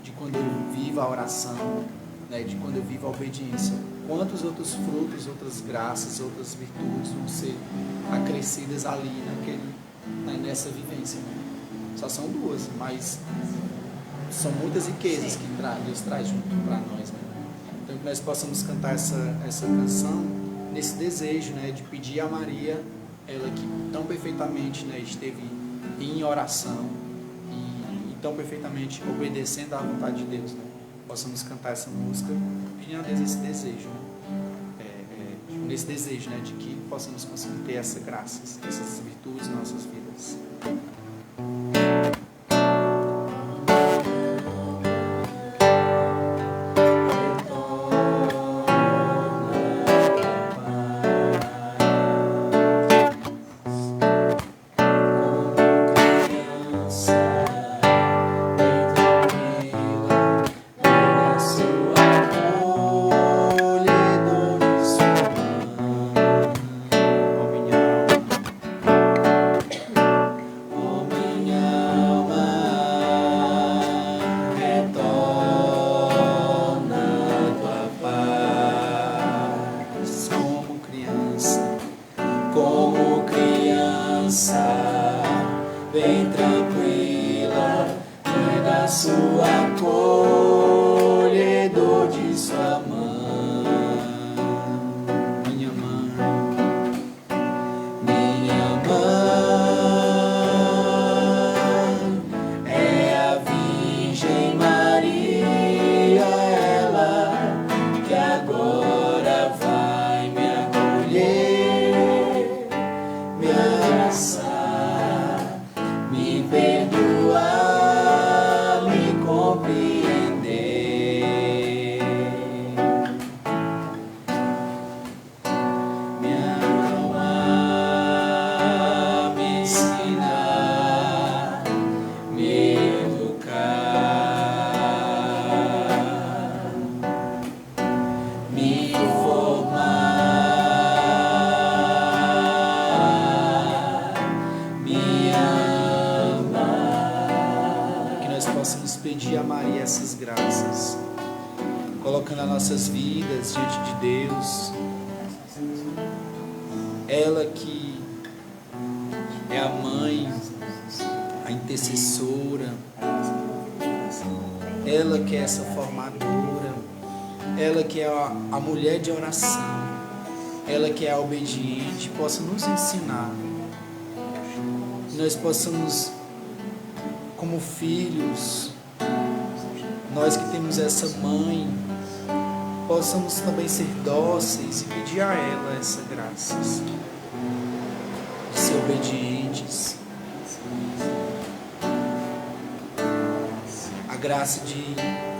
De quando eu vivo a oração, né? De quando eu vivo a obediência, quantos outros frutos, outras graças, outras virtudes vão ser acrescidas ali nessa vivência, né? Só são duas, mas são muitas riquezas que Deus traz junto para nós, né? Então que nós possamos cantar essa canção nesse desejo, né, de pedir a Maria, ela que tão perfeitamente, né, esteve em oração e tão perfeitamente obedecendo à vontade de Deus, né? Possamos cantar essa música pedindo a Deus esse desejo, né? Nesse desejo, né, de que possamos conseguir ter essas graças, essas virtudes em nossas vidas. Bem tranquila, mãe da sua acolhedor de sua mãe. Minha mãe, é a Virgem Maria, ela que agora vai me acolher, me abraçar, me perdoar, me compreender, me amar, me ensinar, me educar, me formar, me amar. que nós possamos pedir a Maria essas graças, colocando as nossas vidas diante de Deus. Ela que é a mãe, a intercessora, ela que é essa formadora, ela que é a mulher de oração, ela que é a obediente, possa nos ensinar, que nós possamos, como filhos, nós que temos essa mãe, possamos também ser dóceis e pedir a ela essa graça de ser obedientes, a graça de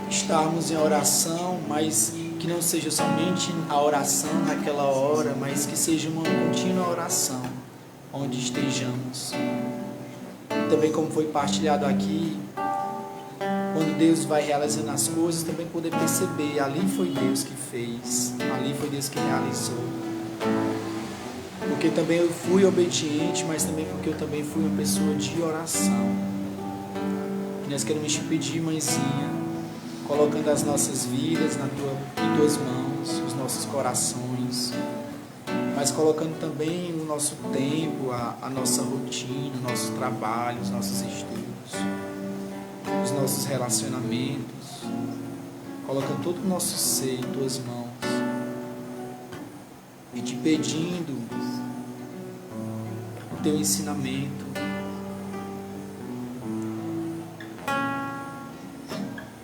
estarmos em oração, mas que não seja somente a oração naquela hora, mas que seja uma contínua oração onde estejamos. Também, como foi partilhado aqui, quando Deus vai realizando as coisas, também poder perceber, ali foi Deus que fez, ali foi Deus que realizou. Porque também eu fui obediente, mas também porque eu também fui uma pessoa de oração. Nós queremos te pedir, mãezinha, colocando as nossas vidas em tuas mãos, os nossos corações, mas colocando também o nosso tempo, a nossa rotina, o nosso trabalho, os nossos estudos, os nossos relacionamentos, colocando todo o nosso ser em tuas mãos e te pedindo o teu ensinamento,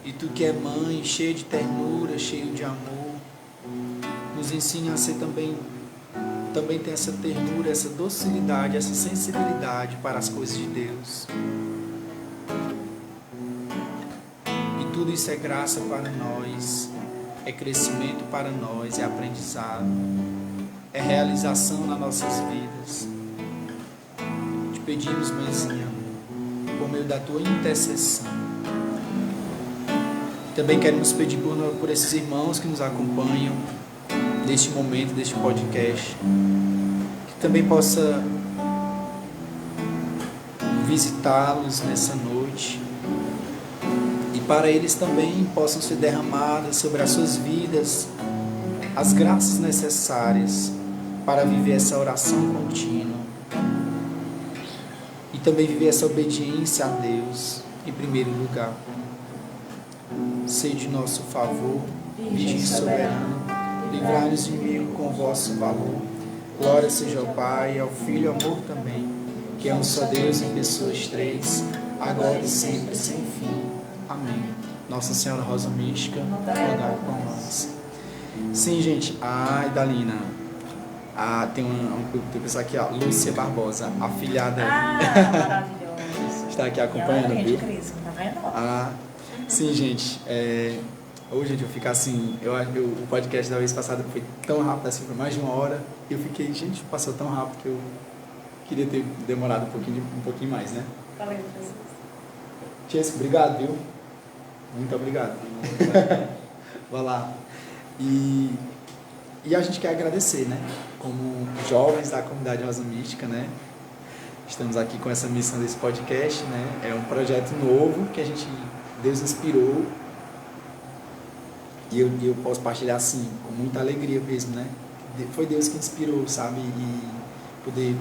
e tu que é mãe, cheia de ternura, cheio de amor, nos ensine a ser também ter essa ternura, essa docilidade, essa sensibilidade para as coisas de Deus. E tudo isso é graça para nós, é crescimento para nós, é aprendizado, é realização nas nossas vidas. Te pedimos, mãezinha, por meio da tua intercessão. Também queremos pedir por esses irmãos que nos acompanham neste momento, deste podcast, que também possa visitá-los nessa noite, e para eles também possam ser derramadas sobre as suas vidas as graças necessárias para viver essa oração contínua. e também viver essa obediência a Deus em primeiro lugar. Sede nosso favor, Virgem soberana, livrai-nos de mil com o vosso valor. Glória seja ao Pai, ao Filho e ao amor também, que é um só Deus em pessoas três, agora e sempre, sem fim. Amém. Nossa Senhora Rosa Mística, rogai por nós. Sim, gente. Ai, Dalina. Tem uma pessoa aqui, ó, Lúcia Barbosa, afilhada. Maravilhosa. Está aqui acompanhando, viu? Tá vendo? Sim, gente. Hoje eu fico assim, o podcast da vez passada foi tão rápido assim, foi mais de 1 hora. E eu fiquei, gente, passou tão rápido que eu queria ter demorado um pouquinho mais, né? Falei pra vocês. Tiesco, obrigado, viu? Muito obrigado. Vai lá. E a gente quer agradecer, né? Como jovens da comunidade Rosa Mística, né? Estamos aqui com essa missão desse podcast, né? É um projeto novo que Deus inspirou. E eu posso partilhar assim, com muita alegria mesmo, né? Foi Deus que inspirou, sabe? E poder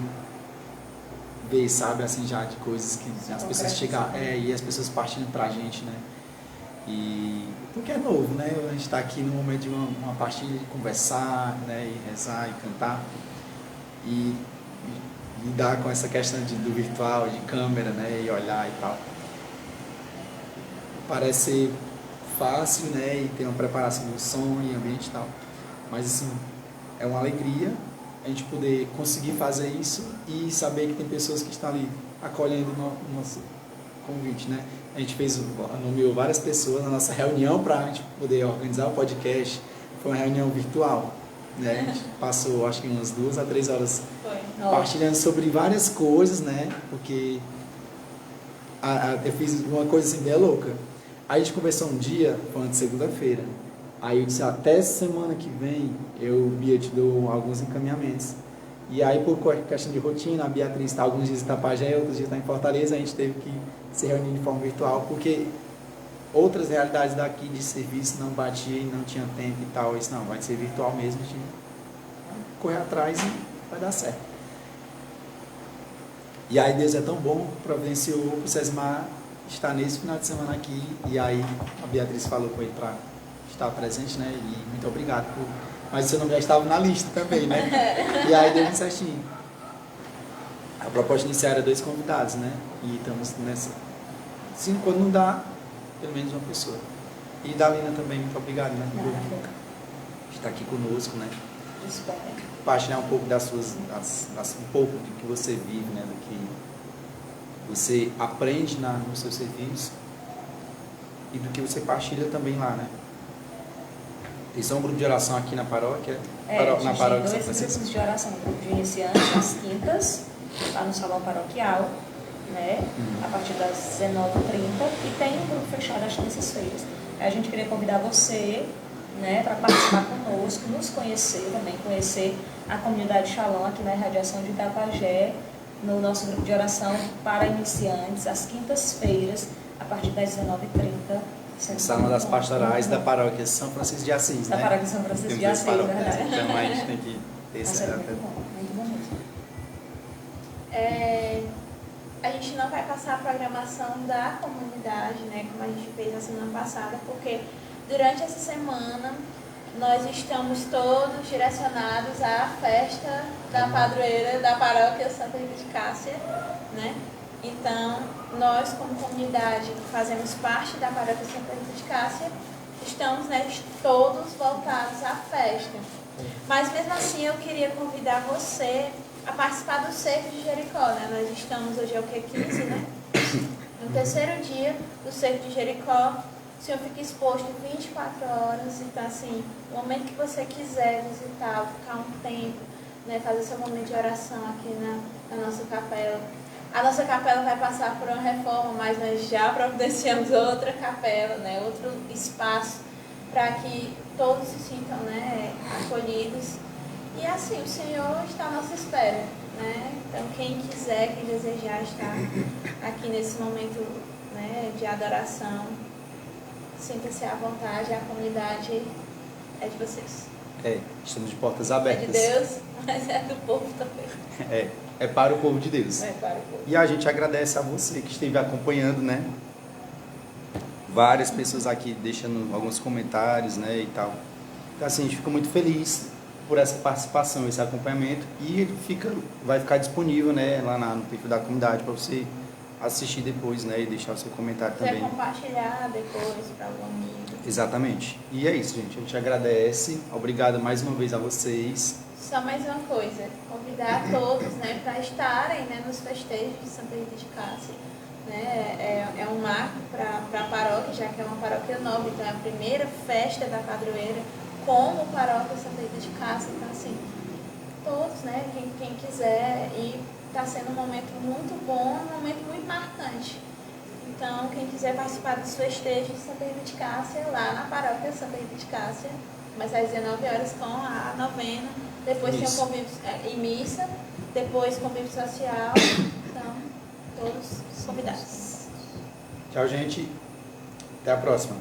ver, sabe, assim, já de coisas que as pessoas chegam, e as pessoas partilham pra gente, né? E porque é novo, né? A gente está aqui no momento de uma partilha, de conversar, né? E rezar e cantar. E lidar com essa questão do virtual, de câmera, né? E olhar e tal. Parece ser fácil, né? E ter uma preparação do som e ambiente e tal. Mas, assim, é uma alegria a gente poder conseguir fazer isso e saber que tem pessoas que estão ali acolhendo o nosso convite, né? A gente nomeou várias pessoas na nossa reunião para a gente poder organizar o podcast. Foi uma reunião virtual, né? A gente passou, acho que umas 2 a 3 horas partilhando sobre várias coisas, né? Porque eu fiz uma coisa assim bem louca. Aí a gente conversou um dia, foi de segunda-feira. Aí eu disse, até semana que vem, Bia, te dou alguns encaminhamentos. E aí, por questão de rotina, a Beatriz está alguns dias em Itapajé, outros dias está em Fortaleza, a gente teve que se reunir de forma virtual, porque outras realidades daqui de serviço não batia e não tinha tempo e tal. Isso não, vai ser virtual mesmo, a gente correr atrás e vai dar certo. E aí Deus é tão bom, providenciou para o Sesmar estar nesse final de semana aqui, e aí a Beatriz falou com ele para estar presente, né? E muito obrigado por... Mas o seu nome já estava na lista também, né? E aí deu muito certinho. A proposta inicial era 2 convidados, né? E estamos nessa. Sim, quando não dá, pelo menos uma pessoa. E Dalina também, muito obrigado, né? Por estar aqui conosco, né? Partilhar um pouco das suas. Um pouco do que você vive, né? Do que você aprende no seu serviço e do que você partilha também lá, né? Isso é um grupo de oração aqui na paróquia? Na paróquia de São Francisco. 2 grupos de oração, um grupo de iniciantes às quintas, lá no salão paroquial, né? A partir das 19h30, e tem um grupo fechado às terças-feiras. A gente queria convidar você, né, para participar conosco, nos conhecer também, conhecer a comunidade Shalom aqui na Irradiação de Itapajé, no nosso grupo de oração para iniciantes, às quintas-feiras, a partir das 19h30. Salão das Pastorais da Paróquia São Francisco de Assis, da né? Paróquia São Francisco de Assis, verdade. Então a gente tem que ter esse... Muito bom mesmo. A gente não vai passar a programação da comunidade, né, como a gente fez na semana passada, porque durante essa semana nós estamos todos direcionados à festa da padroeira da Paróquia Santa Rita de Cássia, né? Então, nós, como comunidade que fazemos parte da Paróquia Santa Rita de Cássia, estamos, né, todos voltados à festa. Mas, mesmo assim, eu queria convidar você a participar do Cerco de Jericó, né? Nós estamos, hoje é o que? 15, né? No 3º dia do Cerco de Jericó, o senhor fica exposto 24 horas. Então, assim, o momento que você quiser visitar, ficar um tempo, né, fazer seu momento de oração aqui na nossa capela. A nossa capela vai passar por uma reforma, mas nós já providenciamos outra capela, né, outro espaço para que todos se sintam, né, acolhidos. E assim, o Senhor está à nossa espera, né? Então, quem quiser, quem desejar estar aqui nesse momento, né, de adoração, sinta-se à vontade, a comunidade é de vocês. Estamos de portas abertas. É de Deus, mas é do povo também. é para o povo de Deus. É para o povo. E a gente agradece a você que esteve acompanhando, né? Várias pessoas aqui deixando alguns comentários, né, e tal. Então, assim, a gente fica muito feliz por essa participação, esse acompanhamento. E vai ficar disponível, né, lá no perfil da comunidade para você assistir depois, né, e deixar o seu comentário Se quiser também. compartilhar depois para algum amigo. Exatamente. E é isso, gente. A gente agradece. Obrigado mais uma vez a vocês. Só mais uma coisa, convidar todos, né, para estarem, né, nos festejos de Santa Rita de Cássia. Né? É um marco para a paróquia, já que é uma paróquia nova, então é a primeira festa da padroeira como paróquia Santa Rita de Cássia. Então, assim, todos, né, quem quiser, e está sendo um momento muito bom, um momento muito marcante. Então, quem quiser participar dos festejos de Santa Rita de Cássia, lá na paróquia Santa Rita de Cássia, mas às 19 horas com a novena, depois tem o convívio e missa, depois convívio social, então, todos convidados. Tchau, gente. Até a próxima.